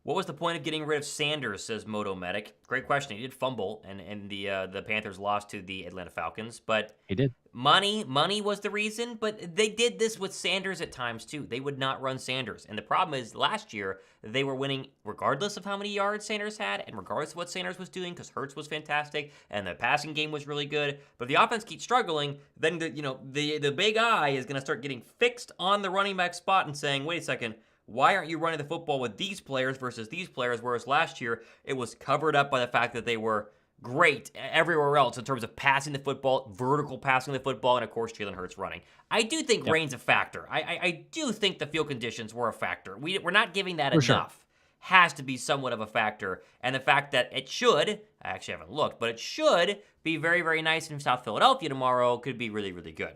What was the point of getting rid of Sanders, says Motomedic. Great question. He did fumble, and the Panthers lost to the Atlanta Falcons. But he did. Money was the reason, but they did this with Sanders at times, too. They would not run Sanders. And the problem is, last year, they were winning regardless of how many yards Sanders had and regardless of what Sanders was doing because Hurts was fantastic and the passing game was really good. But if the offense keeps struggling, then the big eye is going to start getting fixed on the running back spot and saying, wait a second, Why aren't you running the football with these players versus these players? Whereas last year, it was covered up by the fact that they were great everywhere else in terms of passing the football, vertical passing the football, and of course, Jalen Hurts running. I do think rain's a factor. I do think the field conditions were a factor. We're not giving that For enough. sure. Has to be somewhat of a factor. And the fact that it should, I actually haven't looked, but it should be very, very nice in South Philadelphia tomorrow could be really, really good.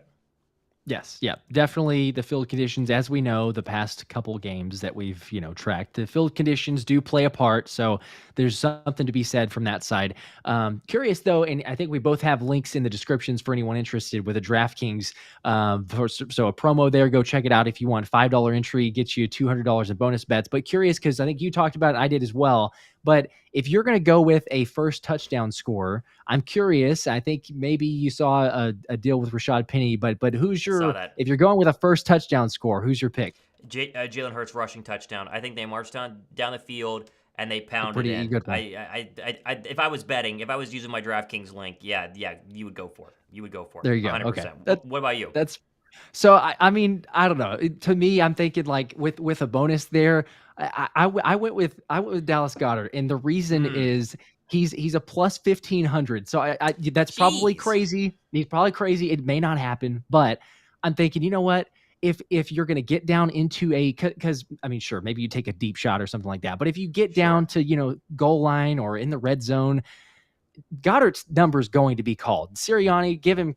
Yes, yeah, definitely the field conditions, as we know, the past couple games that we've, tracked, the field conditions do play a part. So there's something to be said from that side. Curious though, and I think we both have links in the descriptions for anyone interested with a DraftKings. So a promo there, go check it out if you want. $5 entry gets you $200 in bonus bets. But curious, because I think you talked about it, I did as well. But if you're going to go with a first touchdown scorer, I'm curious. I think maybe you saw a deal with Rashad Penny, but who's your, if you're going with a first touchdown score, who's your pick? Jalen Hurts rushing touchdown. I think they marched down the field and they pounded Pretty in. good one. If I was betting, if I was using my DraftKings link, yeah, you would go for it. You would go for it. There you go. 100%. Okay. What about you? So I mean, I don't know. To me, I'm thinking like with a bonus there, I went with Dallas Goedert, and the reason is he's a plus 1,500. So that's probably crazy. He's probably crazy. It may not happen, but I'm thinking, you know what? If you're going to get down into because I mean, sure, maybe you take a deep shot or something like that, but if you get down to goal line or in the red zone, Goddard's number is going to be called. Sirianni, give him,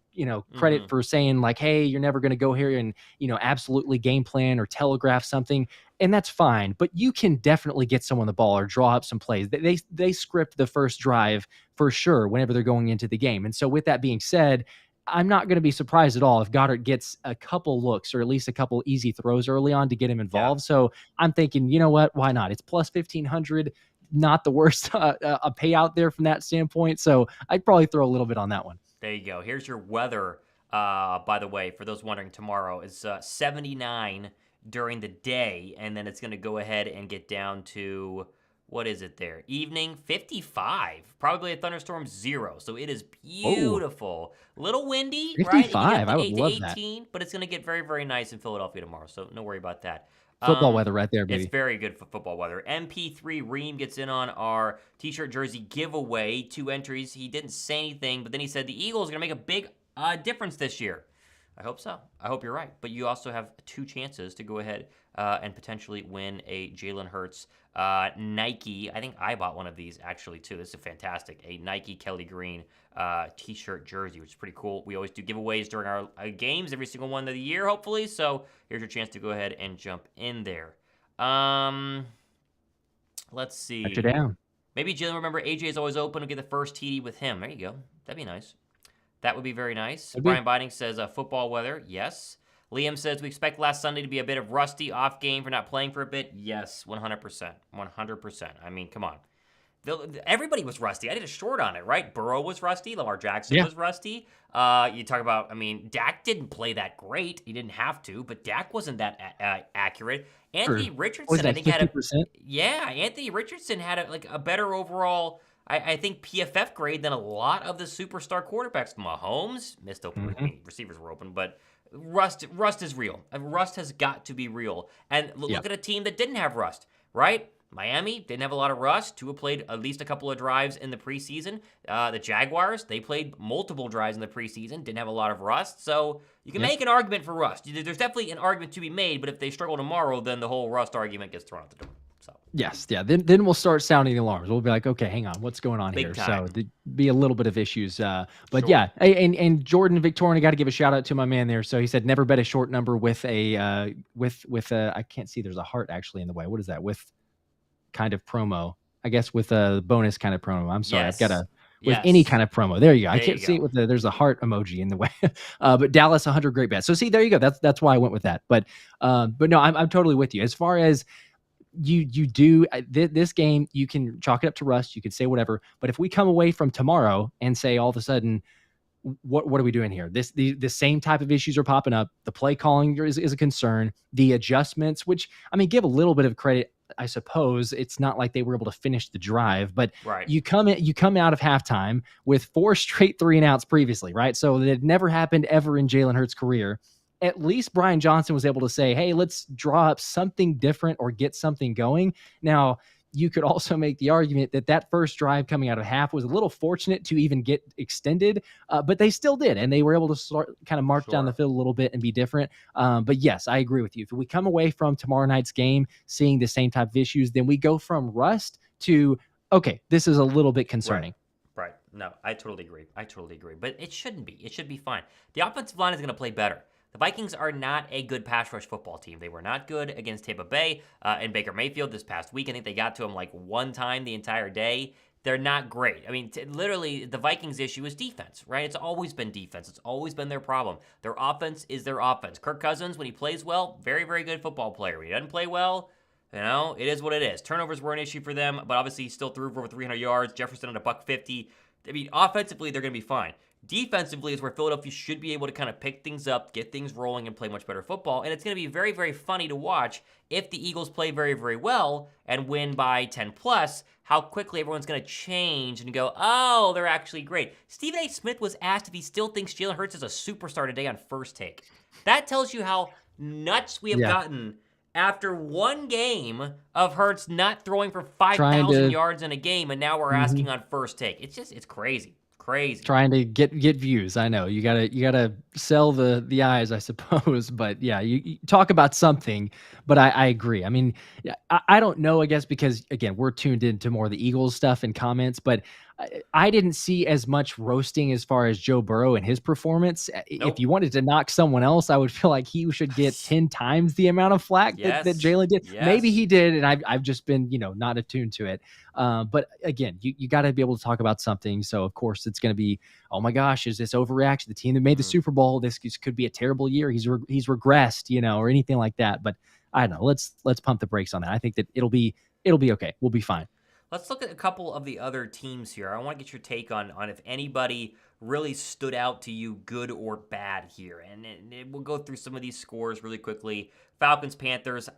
credit for saying like, hey, you're never going to go here and, absolutely game plan or telegraph something. And that's fine. But you can definitely get someone the ball or draw up some plays. They script the first drive for sure whenever they're going into the game. And so with that being said, I'm not going to be surprised at all if Goddard gets a couple looks or at least a couple easy throws early on to get him involved. Yeah. So I'm thinking, you know what? Why not? It's plus 1,500. Not the worst a payout there from that standpoint. So I'd probably throw a little bit on that one. There you go. Here's your weather, by the way, for those wondering tomorrow. It's 79 during the day, and then it's going to go ahead and get down to, what is it there? Evening, 55. Probably a thunderstorm, 0. So it is beautiful. A little windy, 55, right? I would love 18, that. But it's going to get very, very nice in Philadelphia tomorrow, so no worry about that. Football weather right there, baby. It's very good for football weather. MP3 Reem gets in on our t-shirt jersey giveaway. 2 entries. He didn't say anything, but then he said the Eagles are going to make a big difference this year. I hope so. I hope you're right. But you also have 2 chances to go ahead and potentially win a Jalen Hurts Nike. I think I bought one of these actually too. This is fantastic. A Nike Kelly Green t-shirt jersey, which is pretty cool. We always do giveaways during our games, every single one of the year, hopefully. So here's your chance to go ahead and jump in there. Let's see. Put you down. Maybe Jalen, remember AJ is always open to get the first TD with him. There you go. That'd be nice. That would be very nice. Brian Biding says football weather. Yes. Liam says we expect last Sunday to be a bit of rusty off game for not playing for a bit. Yes, 100%. 100%. I mean, come on. Everybody was rusty. I did a short on it, right? Burrow was rusty. Lamar Jackson was rusty. You talk about, Dak didn't play that great. He didn't have to, but Dak wasn't that accurate. Anthony Richardson, I think, 50%? Anthony Richardson had a better overall, I think, PFF grade than a lot of the superstar quarterbacks. Mahomes missed open. Receivers were open, but rust is real. Rust has got to be real. And look at a team that didn't have rust, right? Miami didn't have a lot of rust. Tua played at least a couple of drives in the preseason. The Jaguars, they played multiple drives in the preseason, didn't have a lot of rust. So you can make an argument for rust. There's definitely an argument to be made, but if they struggle tomorrow, then the whole rust argument gets thrown out the door. So yes, yeah. Then we'll start sounding the alarms. We'll be like, okay, hang on, what's going on Big here? time. So there'd be a little bit of issues. But yeah, and Jordan Victorian, I got to give a shout out to my man there. So he said never bet a short number with a I can't see. There's a heart actually in the way. What is that? With kind of promo, I guess, with a bonus kind of promo. I'm sorry, Yes. I've got with any kind of promo. There you go. I There can't you see go. it with there's a heart emoji in the way. But Dallas 100 great bets. So see, there you go. That's why I went with that. But no, I'm totally with you. As far as you do this game, you can chalk it up to rust. You can say whatever. But if we come away from tomorrow and say all of a sudden, what are we doing here? The same type of issues are popping up. The play calling is a concern. The adjustments, which give a little bit of credit. I suppose it's not like they were able to finish the drive, but Right. you come out of halftime with 4 straight 3-and-outs previously, right? So that had never happened ever in Jalen Hurts' career. at least Brian Johnson was able to say, hey, let's draw up something different or get something going. Now, you could also make the argument that that first drive coming out of half was a little fortunate to even get extended, but they still did, and they were able to start kind of march down the field a little bit and be different. But yes, I agree with you. If we come away from tomorrow night's game seeing the same type of issues, then we go from rust to, okay, this is a little bit concerning. Right. No, I totally agree. But it shouldn't be. It should be fine. The offensive line is going to play better. The Vikings are not a good pass rush football team. They were not good against Tampa Bay and Baker Mayfield this past week. I think they got to him like one time the entire day. They're not great. I mean, literally, the Vikings' issue is defense, right? It's always been defense. It's always been their problem. Their offense is their offense. Kirk Cousins, when he plays well, very, very good football player. When he doesn't play well, it is what it is. Turnovers were an issue for them, but obviously he still threw for over 300 yards. Jefferson at $150. I mean, offensively, they're going to be fine. Defensively is where Philadelphia should be able to kind of pick things up, get things rolling, and play much better football. And it's going to be very, very funny to watch if the Eagles play very, very well and win by 10 plus, how quickly everyone's going to change and go, oh, they're actually great. Stephen A. Smith was asked if he still thinks Jalen Hurts is a superstar today on First Take. That tells you how nuts we have gotten after one game of Hurts not throwing for 5,000 yards in a game, and now we're asking on First Take. It's crazy. Trying to get views. I know you gotta sell the eyes, I suppose. But yeah, you talk about something. But I agree. I mean, I don't know. I guess because again, we're tuned into more of the Eagles stuff and comments, but I didn't see as much roasting as far as Joe Burrow and his performance. Nope. If you wanted to knock someone else, I would feel like he should get 10 times the amount of flack that Jalen did. Yes. Maybe he did, and I've just been not attuned to it. But again, you got to be able to talk about something. So of course it's going to be, oh my gosh, is this overreaction? The team that made the Super Bowl, this could be a terrible year. He's regressed, or anything like that. But I don't know. Let's pump the brakes on that. I think that it'll be okay. We'll be fine. Let's look at a couple of the other teams here. I want to get your take on if anybody really stood out to you, good or bad here. And we'll go through some of these scores really quickly. Falcons, Panthers.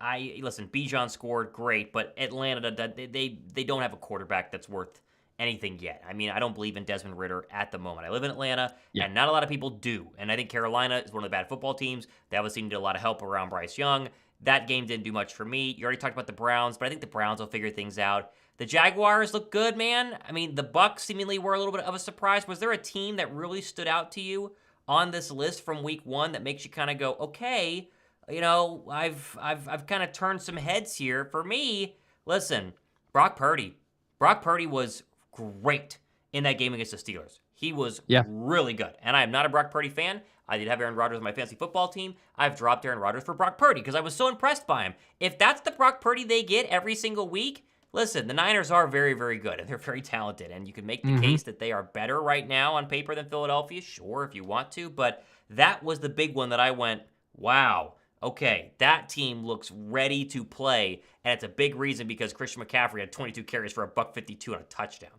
Listen, Bijan scored, great, but Atlanta, they don't have a quarterback that's worth anything yet. I mean, I don't believe in Desmond Ridder at the moment. I live in Atlanta, and not a lot of people do. And I think Carolina is one of the bad football teams. They obviously needed a lot of help around Bryce Young. That game didn't do much for me. You already talked about the Browns, but I think the Browns will figure things out. The Jaguars look good, man. I mean, the Bucs seemingly were a little bit of a surprise. Was there a team that really stood out to you on this list from week one that makes you kind of go, okay, I've kind of turned some heads here? For me, listen, Brock Purdy was great in that game against the Steelers. He was really good. And I am not a Brock Purdy fan. I did have Aaron Rodgers on my fantasy football team. I've dropped Aaron Rodgers for Brock Purdy because I was so impressed by him. If that's the Brock Purdy they get every single week, listen, the Niners are very, very good, and they're very talented, and you can make the case that they are better right now on paper than Philadelphia, sure, if you want to, but that was the big one that I went, wow, okay, that team looks ready to play, and it's a big reason because Christian McCaffrey had 22 carries for $152 and a touchdown.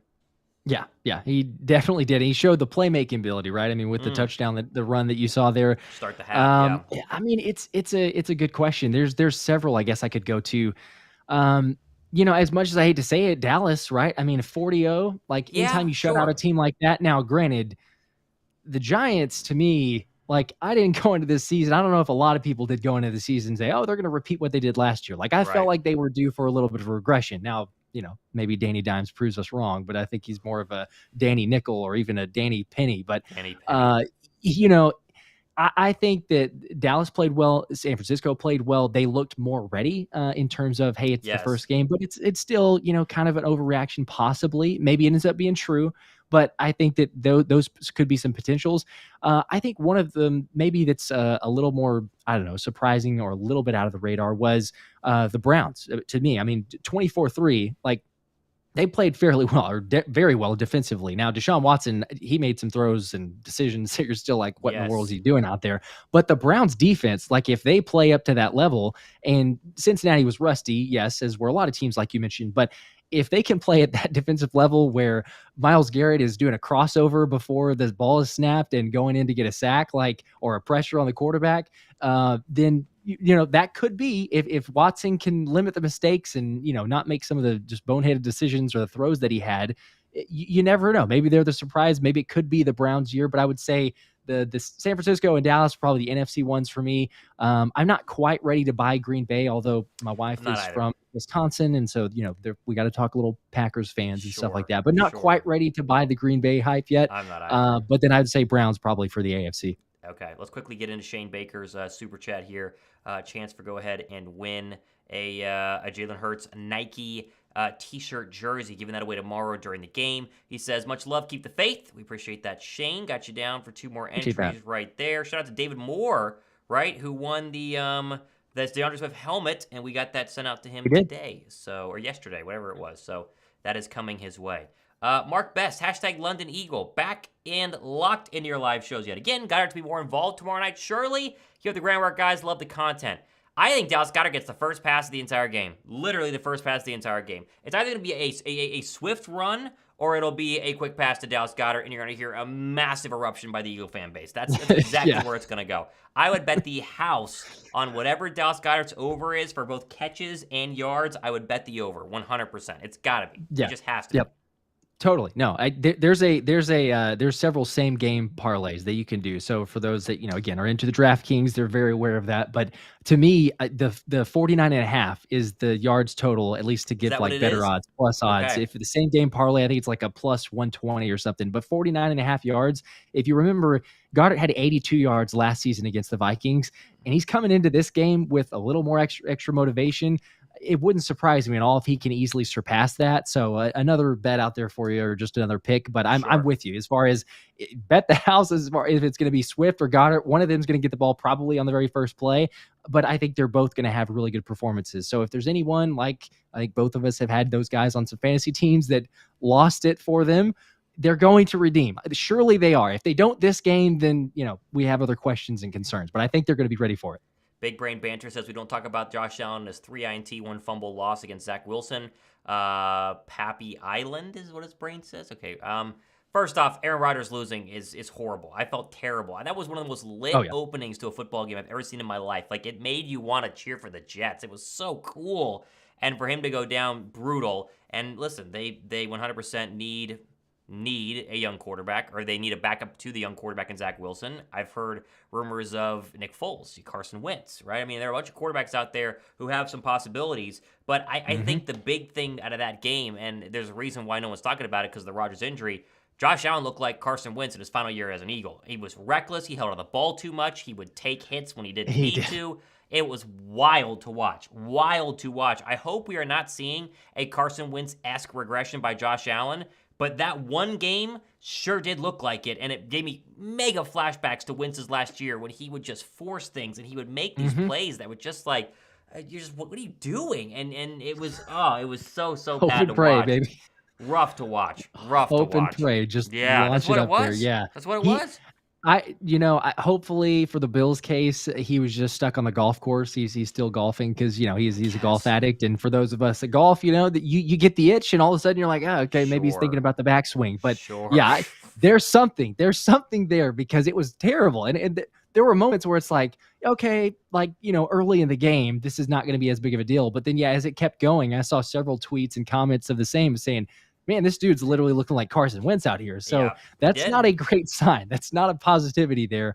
Yeah, he definitely did. He showed the playmaking ability, right? I mean, with the touchdown, the run that you saw there. Start the half, I mean, it's a good question. There's several, I guess I could go to. As much as I hate to say it, Dallas, right? I mean, 40-0, like anytime you shut out a team like that. Now, granted, the Giants, to me, like I didn't go into this season. I don't know if a lot of people did go into the season and say, oh, they're going to repeat what they did last year. Like I felt like they were due for a little bit of a regression. Now, maybe Danny Dimes proves us wrong, but I think he's more of a Danny Nickel or even a Danny Penny. But, I think that Dallas played well. San Francisco played well. They looked more ready in terms of, hey, it's the first game, but it's still, kind of an overreaction possibly. Maybe it ends up being true, but I think that those could be some potentials. I think one of them maybe that's a little more, I don't know, surprising or a little bit out of the radar was the Browns to me. I mean, 24-3, like, they played fairly well or very well defensively. Now, Deshaun Watson, he made some throws and decisions that you're still like, what in the world is he doing out there? But the Browns defense, like if they play up to that level, and Cincinnati was rusty, yes, as were a lot of teams like you mentioned, but if they can play at that defensive level where Myles Garrett is doing a crossover before the ball is snapped and going in to get a sack, or a pressure on the quarterback, then that could be if Watson can limit the mistakes and not make some of the just boneheaded decisions or the throws that he had. You never know. Maybe they're the surprise. Maybe it could be the Browns' year, but I would say the San Francisco and Dallas are probably the NFC ones for me. I'm not quite ready to buy Green Bay, although my wife is from Wisconsin, and so we got to talk a little Packers fans and stuff like that. But not quite ready to buy the Green Bay hype yet. I'm not either. But then I'd say Browns probably for the AFC. Okay, let's quickly get into Shane Baker's super chat here. Chance for go ahead and win a Jalen Hurts Nike T-shirt jersey, giving that away to Morrow during the game. He says, much love, keep the faith. We appreciate that, Shane. Got you down for 2 more entries right there. Shout out to David Moore, right, who won the DeAndre Swift helmet, and we got that sent out to him today, or yesterday, whatever it was. So that is coming his way. Mark Best, hashtag London Eagle, back and locked into your live shows yet again. Goddard to be more involved tomorrow night. Surely, here at the Groundwork guys, love the content. I think Dallas Goedert gets the first pass of the entire game. Literally the first pass of the entire game. It's either going to be a swift run or it'll be a quick pass to Dallas Goedert, and you're going to hear a massive eruption by the Eagle fan base. That's exactly where it's going to go. I would bet the house on whatever Dallas Goedert's over is for both catches and yards. I would bet the over 100%. It's got to be. Yeah. It just has to. Yep. Totally. No, there's several same game parlays that you can do. So for those that, again, are into the DraftKings, they're very aware of that. But to me, the 49.5 is the yards total, at least to get like better odds, plus odds. Okay. If the same game parlay, I think it's like a plus 120 or something, but 49.5 yards. If you remember, Goddard had 82 yards last season against the Vikings, and he's coming into this game with a little more extra motivation. It wouldn't surprise me at all if he can easily surpass that. So another bet out there for you, or just another pick. But I'm with you as far as bet the house as far if it's going to be Swift or Goddard. One of them is going to get the ball probably on the very first play. But I think they're both going to have really good performances. So if there's anyone, like I think both of us have had those guys on some fantasy teams that lost it for them, they're going to redeem. Surely they are. If they don't this game, then we have other questions and concerns. But I think they're going to be ready for it. Big Brain Banter says we don't talk about Josh Allen as 3 INT, 1 fumble loss against Zach Wilson. Pappy Island is what his brain says. Okay. First off, Aaron Rodgers losing is horrible. I felt terrible. That was one of the most lit openings to a football game I've ever seen in my life. Like, it made you want to cheer for the Jets. It was so cool. And for him to go down, brutal. And listen, they 100% need a young quarterback, or they need a backup to the young quarterback in Zach Wilson. I've heard rumors of Nick Foles, Carson Wentz, right? I mean, there are a bunch of quarterbacks out there who have some possibilities, but I think the big thing out of that game, and there's a reason why no one's talking about it because of the Rodgers injury, Josh Allen looked like Carson Wentz in his final year as an Eagle. He was reckless. He held on the ball too much. He would take hits when he didn't need to. It was wild to watch. Wild to watch. I hope we are not seeing a Carson Wentz-esque regression by Josh Allen, but that one game sure did look like it, and it gave me mega flashbacks to Wentz's last year when he would just force things and he would make these plays that were just like, you're just, what are you doing? And it was so bad to watch. Baby. Rough to watch. Hope and pray. Just that's what it was. there. Yeah, that's what it was. Hopefully for the Bills case, he was just stuck on the golf course. He's still golfing because he's a golf addict. And for those of us that golf, that you get the itch, and all of a sudden you're like, oh, okay, maybe he's thinking about the backswing. But there's something there because it was terrible. And there were moments where it's like, okay, early in the game, this is not going to be as big of a deal. But then as it kept going, I saw several tweets and comments of the same saying, man, this dude's literally looking like Carson Wentz out here. So that's not a great sign. That's not a positivity there.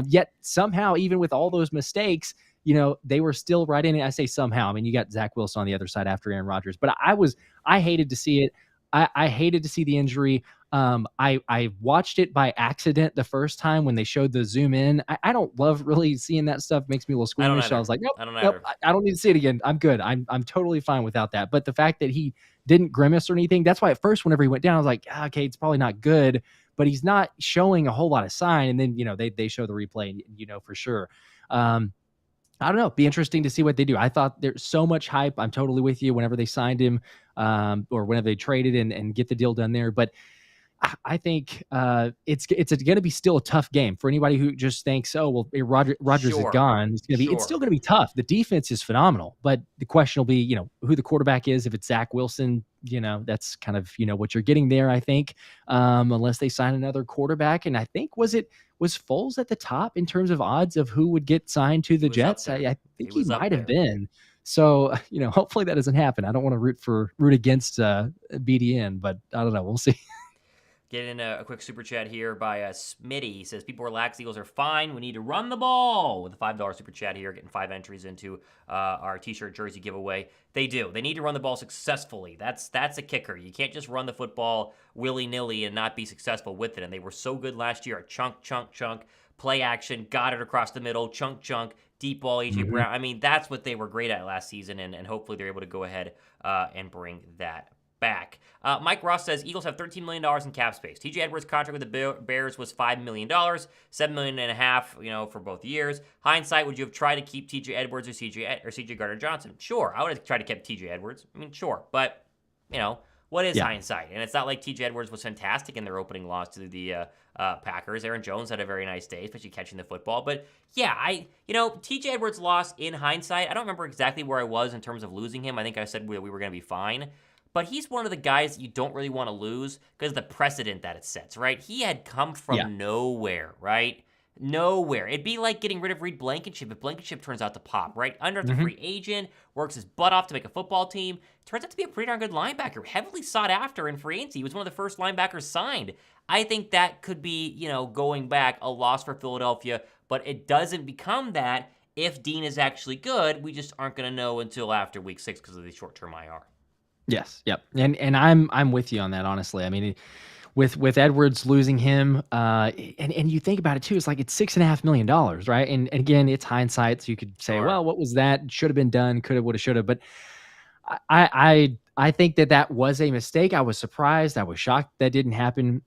Yet somehow, even with all those mistakes, they were still right in it. I say somehow. I mean, you got Zach Wilson on the other side after Aaron Rodgers. But I hated to see it. I hated to see the injury. I watched it by accident the first time when they showed the zoom in. I don't love really seeing that stuff. It makes me a little squeamish. I was like, nope, I don't need to see it again. I'm good. I'm totally fine without that. But the fact that he didn't grimace or anything, that's why at first whenever he went down, I was like, okay, it's probably not good, but he's not showing a whole lot of sign. And then, they show the replay and for sure. I don't know. Be interesting to see what they do. I thought there's so much hype. I'm totally with you whenever they signed him or whenever they traded and get the deal done there. But I think it's going to be still a tough game for anybody who just thinks, oh, well, Rodgers is gone. It's still going to be tough. The defense is phenomenal, but the question will be, who the quarterback is. If it's Zach Wilson, that's kind of, what you're getting there, I think, unless they sign another quarterback. And I think, was Foles at the top in terms of odds of who would get signed to the Jets? I think he might have been. So, hopefully that doesn't happen. I don't want to root against BDN, but I don't know. We'll see. Get in a quick super chat here by Smitty. He says, people relax, Eagles are fine. We need to run the ball. With a $5 super chat here, getting 5 entries into our t-shirt jersey giveaway. They do. They need to run the ball successfully. That's a kicker. You can't just run the football willy-nilly and not be successful with it. And they were so good last year at chunk, play action, got it across the middle, chunk, deep ball, A.J. Brown. I mean, that's what they were great at last season, and hopefully they're able to go ahead and bring that back. Mike Ross says Eagles have $13 million in cap space. TJ Edwards' contract with the Bears was $5 million, $7.5 million, for both years. Hindsight, would you have tried to keep TJ Edwards or CJ Gardner-Johnson? Sure, I would have tried to keep TJ Edwards. I mean, sure, but what is hindsight? And it's not like TJ Edwards was fantastic in their opening loss to the Packers. Aaron Jones had a very nice day, especially catching the football. But yeah, TJ Edwards lost in hindsight. I don't remember exactly where I was in terms of losing him. I think I said we were going to be fine. But he's one of the guys that you don't really want to lose because of the precedent that it sets, right? He had come from nowhere, right? Nowhere. It'd be like getting rid of Reed Blakenship if Blakenship turns out to pop, right? Under the free agent, works his butt off to make a football team. Turns out to be a pretty darn good linebacker, heavily sought after in free agency. He was one of the first linebackers signed. I think that could be, going back, a loss for Philadelphia, but it doesn't become that if Dean is actually good. We just aren't going to know until after week 6 because of the short-term IR. Yes, yep, and I'm with you on that, honestly. I mean, with Edwards losing him, and you think about it too, it's like it's $6.5 million, right? And again, it's hindsight, so you could say, well, what was that? Should have been done, could have, would have, should have. But I think that was a mistake. I was surprised. I was shocked that didn't happen.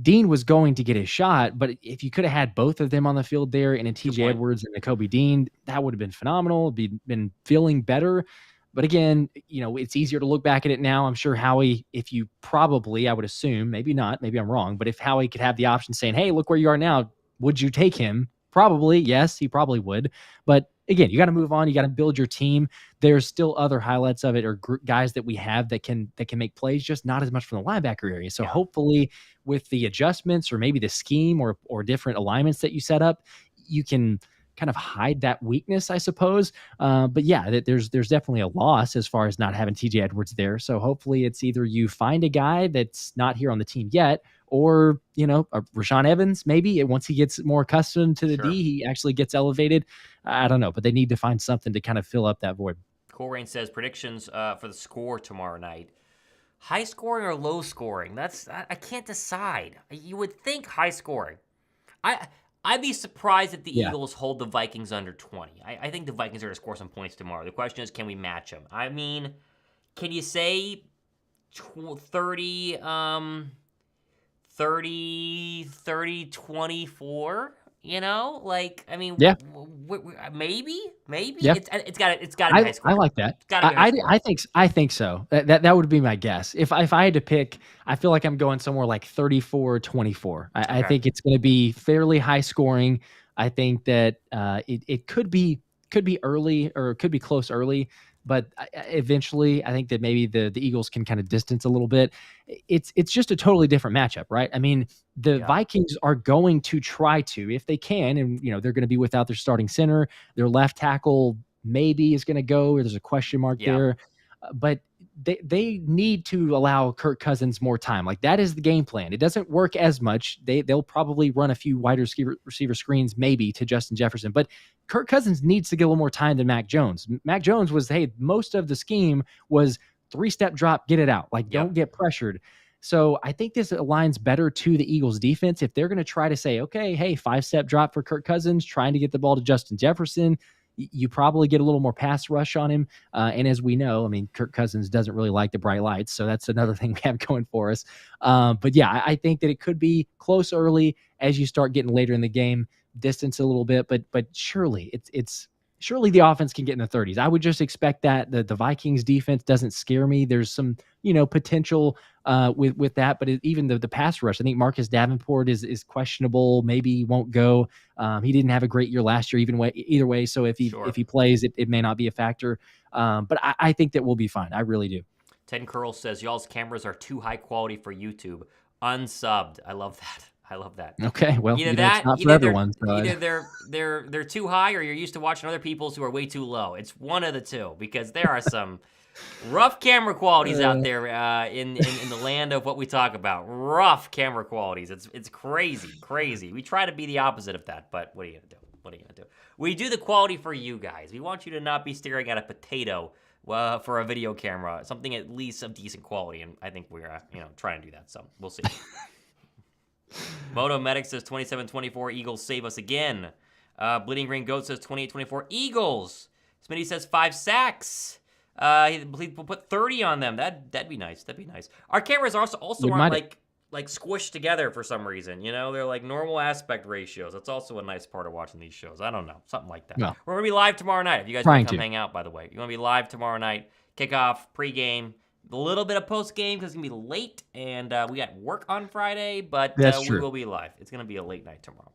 Dean was going to get his shot, but if you could have had both of them on the field there, and a TJ Edwards and a Kobe Dean, that would have been phenomenal. Been feeling better. But again, it's easier to look back at it now. I'm sure Howie, I would assume, maybe not, maybe I'm wrong, but if Howie could have the option saying, hey, look where you are now, would you take him? Probably, yes, he probably would. But again, you got to move on. You got to build your team. There's still other highlights of it, or guys that we have that can make plays, just not as much from the linebacker area. So hopefully with the adjustments or maybe the scheme or different alignments that you set up, you can kind of hide that weakness, I suppose. But yeah, there's definitely a loss as far as not having TJ Edwards there. So hopefully it's either you find a guy that's not here on the team yet, or, Rashaan Evans, maybe once he gets more accustomed to the D, he actually gets elevated. I don't know, but they need to find something to kind of fill up that void. Cool Rain says predictions for the score tomorrow night. High scoring or low scoring? I can't decide. You would think high scoring. I'd be surprised if the Eagles hold the Vikings under 20. I think the Vikings are going to score some points tomorrow. The question is, can we match them? I mean, can you say 30, 24? Maybe. Yeah. It's got to be high scoring. I like that. I think so. That would be my guess. If I had to pick, I feel like I'm going somewhere like 34-24. I think it's going to be fairly high scoring. I think that it could be early, or it could be close early, but eventually I think that maybe the Eagles can kind of distance a little bit. It's just a totally different matchup, right? I mean, the Vikings are going to try to, if they can, and they're going to be without their starting center. Their left tackle maybe is going to go, or there's a question mark there. But they need to allow Kirk Cousins more time. Like, that is the game plan. It doesn't work as much. They'll probably run a few wide receiver screens maybe to Justin Jefferson, but Kirk Cousins needs to get a little more time than Mac Jones. Mac Jones was, most of the scheme was 3-step drop, get it out. Like, don't get pressured. So I think this aligns better to the Eagles defense. If they're going to try to say, okay, 5-step drop for Kirk Cousins, trying to get the ball to Justin Jefferson, you probably get a little more pass rush on him. And as we know, I mean, Kirk Cousins doesn't really like the bright lights. So that's another thing we have going for us. But yeah, I think that it could be close early. As you start getting later in the game, distance a little bit, but surely surely the offense can get in the 30s. I would just expect that. The Vikings defense doesn't scare me. There's some, potential with that, but even the pass rush, I think Marcus Davenport is questionable. Maybe he won't go. He didn't have a great year last year, either way. So if he plays, it may not be a factor. But I think that we'll be fine. I really do. Ted Curl says, y'all's cameras are too high quality for YouTube. Unsubbed. I love that. I love that. Okay, well, Either it's that, not for everyone. So either they're too high, or you're used to watching other people's who are way too low. It's one of the two, because there are some rough camera qualities out there in the land of what we talk about. Rough camera qualities. It's crazy. We try to be the opposite of that, but what are you gonna do? What are you gonna do? We do the quality for you guys. We want you to not be staring at a potato for a video camera. Something at least of decent quality, and I think we're trying to do that. So we'll see. Moto Medic says 27-24. Eagles save us again. Bleeding Green Goat says 28-24. Eagles. Smitty says 5 sacks. We'll put 30 on them. That'd be nice. That'd be nice. Our cameras also aren't like squished together for some reason. They're like normal aspect ratios. That's also a nice part of watching these shows. I don't know, something like that. No. We're gonna be live tomorrow night. If you guys want to come hang out, by the way, you're gonna be live tomorrow night. Kickoff, pregame, a little bit of postgame because it's gonna be late, and we got work on Friday, but we will be live. It's gonna be a late night tomorrow.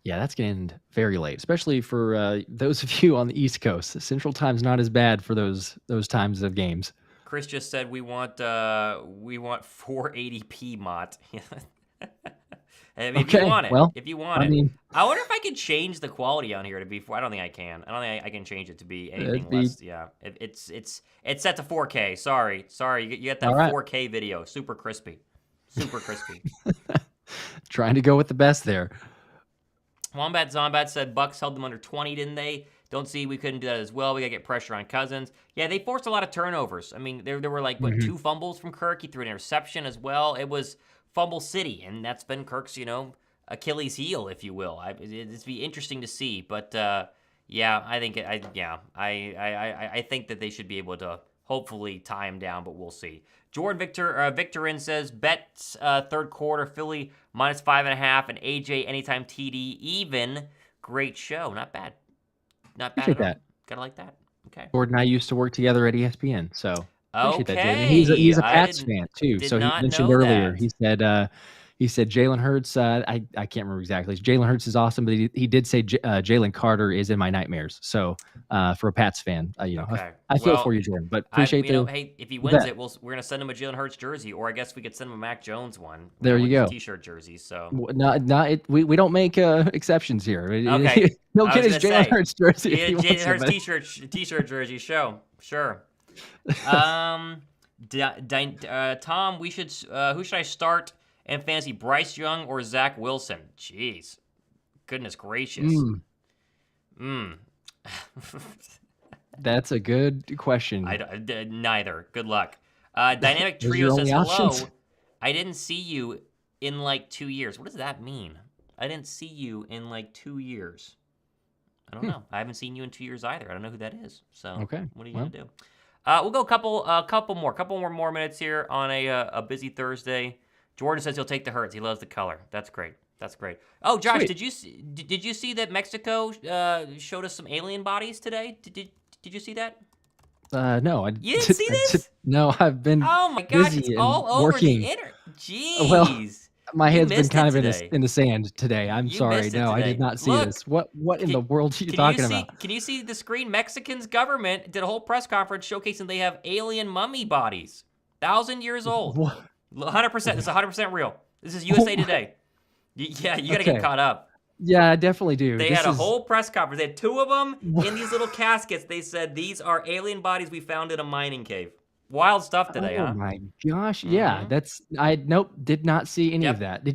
Yeah, that's going to end very late, especially for those of you on the East Coast. Central Time's not as bad for those times of games. Chris just said we want 480p mott. If you want it. Well, if you want it. I wonder if I can change the quality on here to be. I don't think I can. I don't think I can change it to be anything less. Yeah, it's set to 4K. Sorry. You get that 4K video. Super crispy. Trying to go with the best there. Wombat Zombat said Bucks held them under 20, didn't they? Don't see we couldn't do that as well. We got to get pressure on Cousins. Yeah, they forced a lot of turnovers. I mean, there were like, 2 fumbles from Kirk. He threw an interception as well. It was fumble city, and that's been Kirk's, Achilles heel, if you will. It's be interesting to see. But, yeah, I think I think that they should be able to hopefully tie him down, but we'll see. Jordan Victorin says, bet third quarter, Philly -5.5, and AJ anytime TD even. Great show. Not bad. Appreciate that. Gotta like that. Okay. Jordan and I used to work together at ESPN, so appreciate that, Jordan. He's a Pats fan too. So he mentioned earlier. He said Jalen Hurts. I can't remember exactly. Jalen Hurts is awesome, but he did say Jalen Carter is in my nightmares. So for a Pats fan, I feel for you, Jordan. But appreciate hey, if he wins it, we're gonna send him a Jalen Hurts jersey, or I guess we could send him a Mac Jones one. There you go. T-shirt jersey. So we don't make exceptions here. Okay. He'll get his Jalen Hurts jersey. Jalen Hurts T-shirt jersey. Sure. Tom, who should I start in fantasy? Bryce Young or Zach Wilson? Jeez, goodness gracious. That's a good question. Neither. Good luck. Dynamic Trio says hello. I didn't see you in like 2 years. What does that mean? I didn't see you in like 2 years. I don't know. I haven't seen you in 2 years either. I don't know who that is. So what are you gonna do? We'll go a couple more minutes here on a busy Thursday. Jordan says he'll take the Hurts. He loves the color. That's great. Oh, Josh, Sweet. did you see that Mexico showed us some alien bodies today? Did you see that? No. You didn't see this? No, I've been. Oh my gosh, busy it's all over working. the internet. Jeez. Well, my head's been kind of today. in the sand today. I'm sorry. No, I did not see this. What in the world are you talking about? Can you see the screen? Mexican's government did a whole press conference showcasing they have alien mummy bodies, 1,000 years old. What? 100%. This is 100% real. This is USA Today. Yeah, you got to get caught up. Yeah, I definitely do. They had a whole press conference. They had 2 of them in these little caskets. They said, these are alien bodies we found in a mining cave. Wild stuff today, huh? Oh my gosh. Yeah, did not see any of that.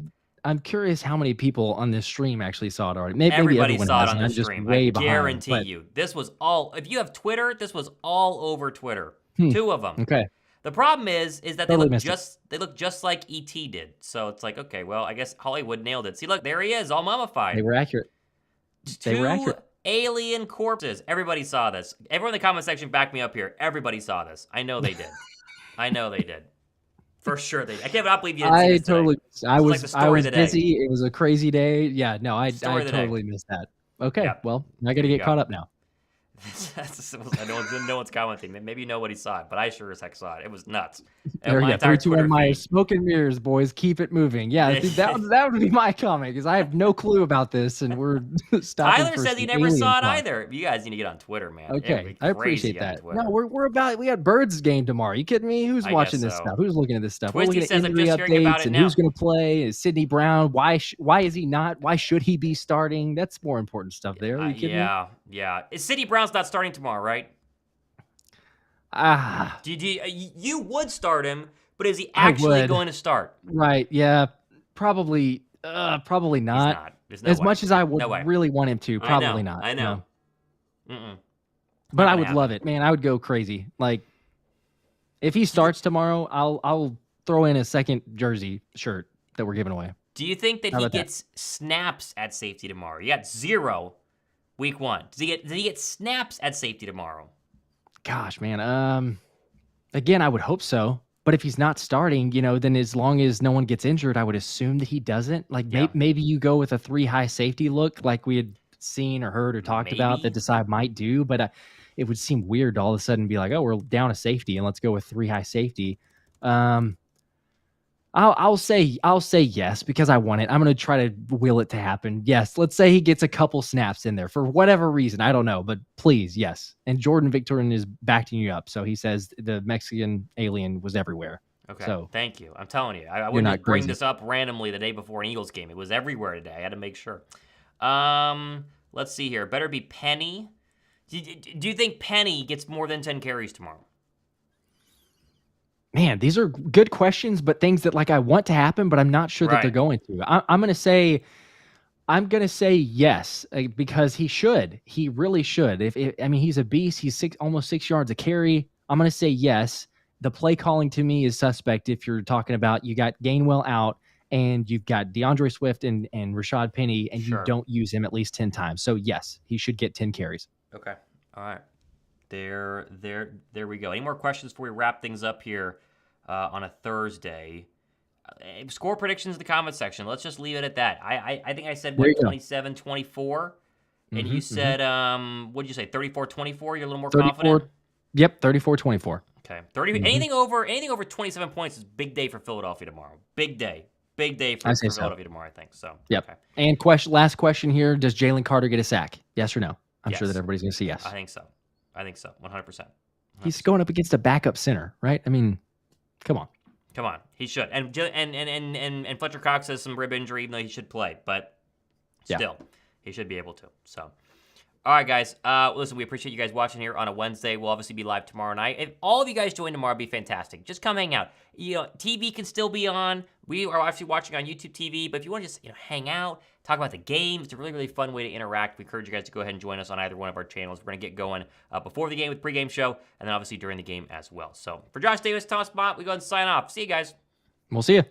I'm curious how many people on this stream actually saw it already. Maybe everybody everyone saw it has, on the stream. I guarantee you. This was all, if you have Twitter, this was all over Twitter. 2 of them. Okay. The problem is that they look just like E.T. did. So it's like, okay, well, I guess Hollywood nailed it. See, look, there he is, all mummified. They were accurate. 2 alien corpses. Everybody saw this. Everyone in the comment section back me up here. Everybody saw this. I know they did. For sure they did. I cannot believe you didn't see this today. I was busy. It was a crazy day. Yeah, no, I totally missed that. Okay, well, I got to get caught up now. no one's commenting. Maybe nobody saw it, but I sure as heck saw it. It was nuts. There you go. 3, 2, 1, Myers. Smoke and mirrors, boys. Keep it moving. Yeah, that would be my comment because I have no clue about this, and we're stopping. Tyler says he never saw it either. You guys need to get on Twitter, man. Okay, I appreciate that. No, we got Birds game tomorrow. You kidding me? Who's watching this stuff? Who's looking at this stuff? Twisty says I'm just hearing about it now. Who's going to play? Is Sidney Brown? Why is he not? Why should he be starting? That's more important stuff there. Are you kidding me? Yeah. Is Sidney Brown's not starting tomorrow, right? You would start him, but is he actually going to start? Right. Yeah. Probably not. He's not. As much as I would really want him to, probably not. I know. No. But I would love it, man. I would go crazy. Like, if he starts tomorrow, I'll throw in a second jersey shirt that we're giving away. Do you think that he gets snaps at safety tomorrow? You got 0 week 1. Does he get snaps at safety tomorrow? Gosh, man. Again, I would hope so. But if he's not starting, then as long as no one gets injured, I would assume that he doesn't. Like maybe you go with a 3 high safety look, like we had seen or heard or talked about that Desai might do. But it would seem weird to all of a sudden be like, oh, we're down a safety and let's go with 3 high safety. I'll say yes because I want it. I'm going to try to will it to happen. Yes, let's say he gets a couple snaps in there for whatever reason. I don't know, but please, yes. And Jordan Victorin is backing you up. So he says the Mexican alien was everywhere. Okay, so thank you. I'm telling you. I wouldn't bring this up randomly the day before an Eagles game. It was everywhere today. I had to make sure. Let's see here. Better be Penny. Do you think Penny gets more than 10 carries tomorrow? Man, these are good questions, but things that I want to happen, but I'm not sure that they're going to. I'm gonna say yes because he should. He really should. He's a beast. He's almost 6 yards a carry. I'm gonna say yes. The play calling to me is suspect. If you're talking about you got Gainwell out and you've got DeAndre Swift and Rashad Penny, and you don't use him at least 10 times. So yes, he should get 10 carries. Okay. All right. There we go. Any more questions before we wrap things up here on a Thursday? Score predictions in the comment section. Let's just leave it at that. I think I said 27-24, and you said what did you say? 34-24. You're a little more confident. Yep, 34-24. Okay, 30. Anything over 27 points is big day for Philadelphia tomorrow. Big day for Philadelphia tomorrow. I think so. Yep. Okay. And last question here: does Jalen Carter get a sack? Yes or no? I'm sure that everybody's going to say yes. I think so. 100%. He's going up against a backup center, right? I mean, come on. He should. And Fletcher Cox has some rib injury, even though he should play. But still, he should be able to. So, all right, guys. Listen, we appreciate you guys watching here on a Wednesday. We'll obviously be live tomorrow night. If all of you guys join tomorrow, it'd be fantastic. Just come hang out. TV can still be on. We are actually watching on YouTube TV. But if you want to just hang out, talk about the game, it's a really, really fun way to interact. We encourage you guys to go ahead and join us on either one of our channels. We're going to get going before the game with pregame show, and then obviously during the game as well. So for Josh Davis, Thomas Mott, we go ahead and sign off. See you guys. We'll see you.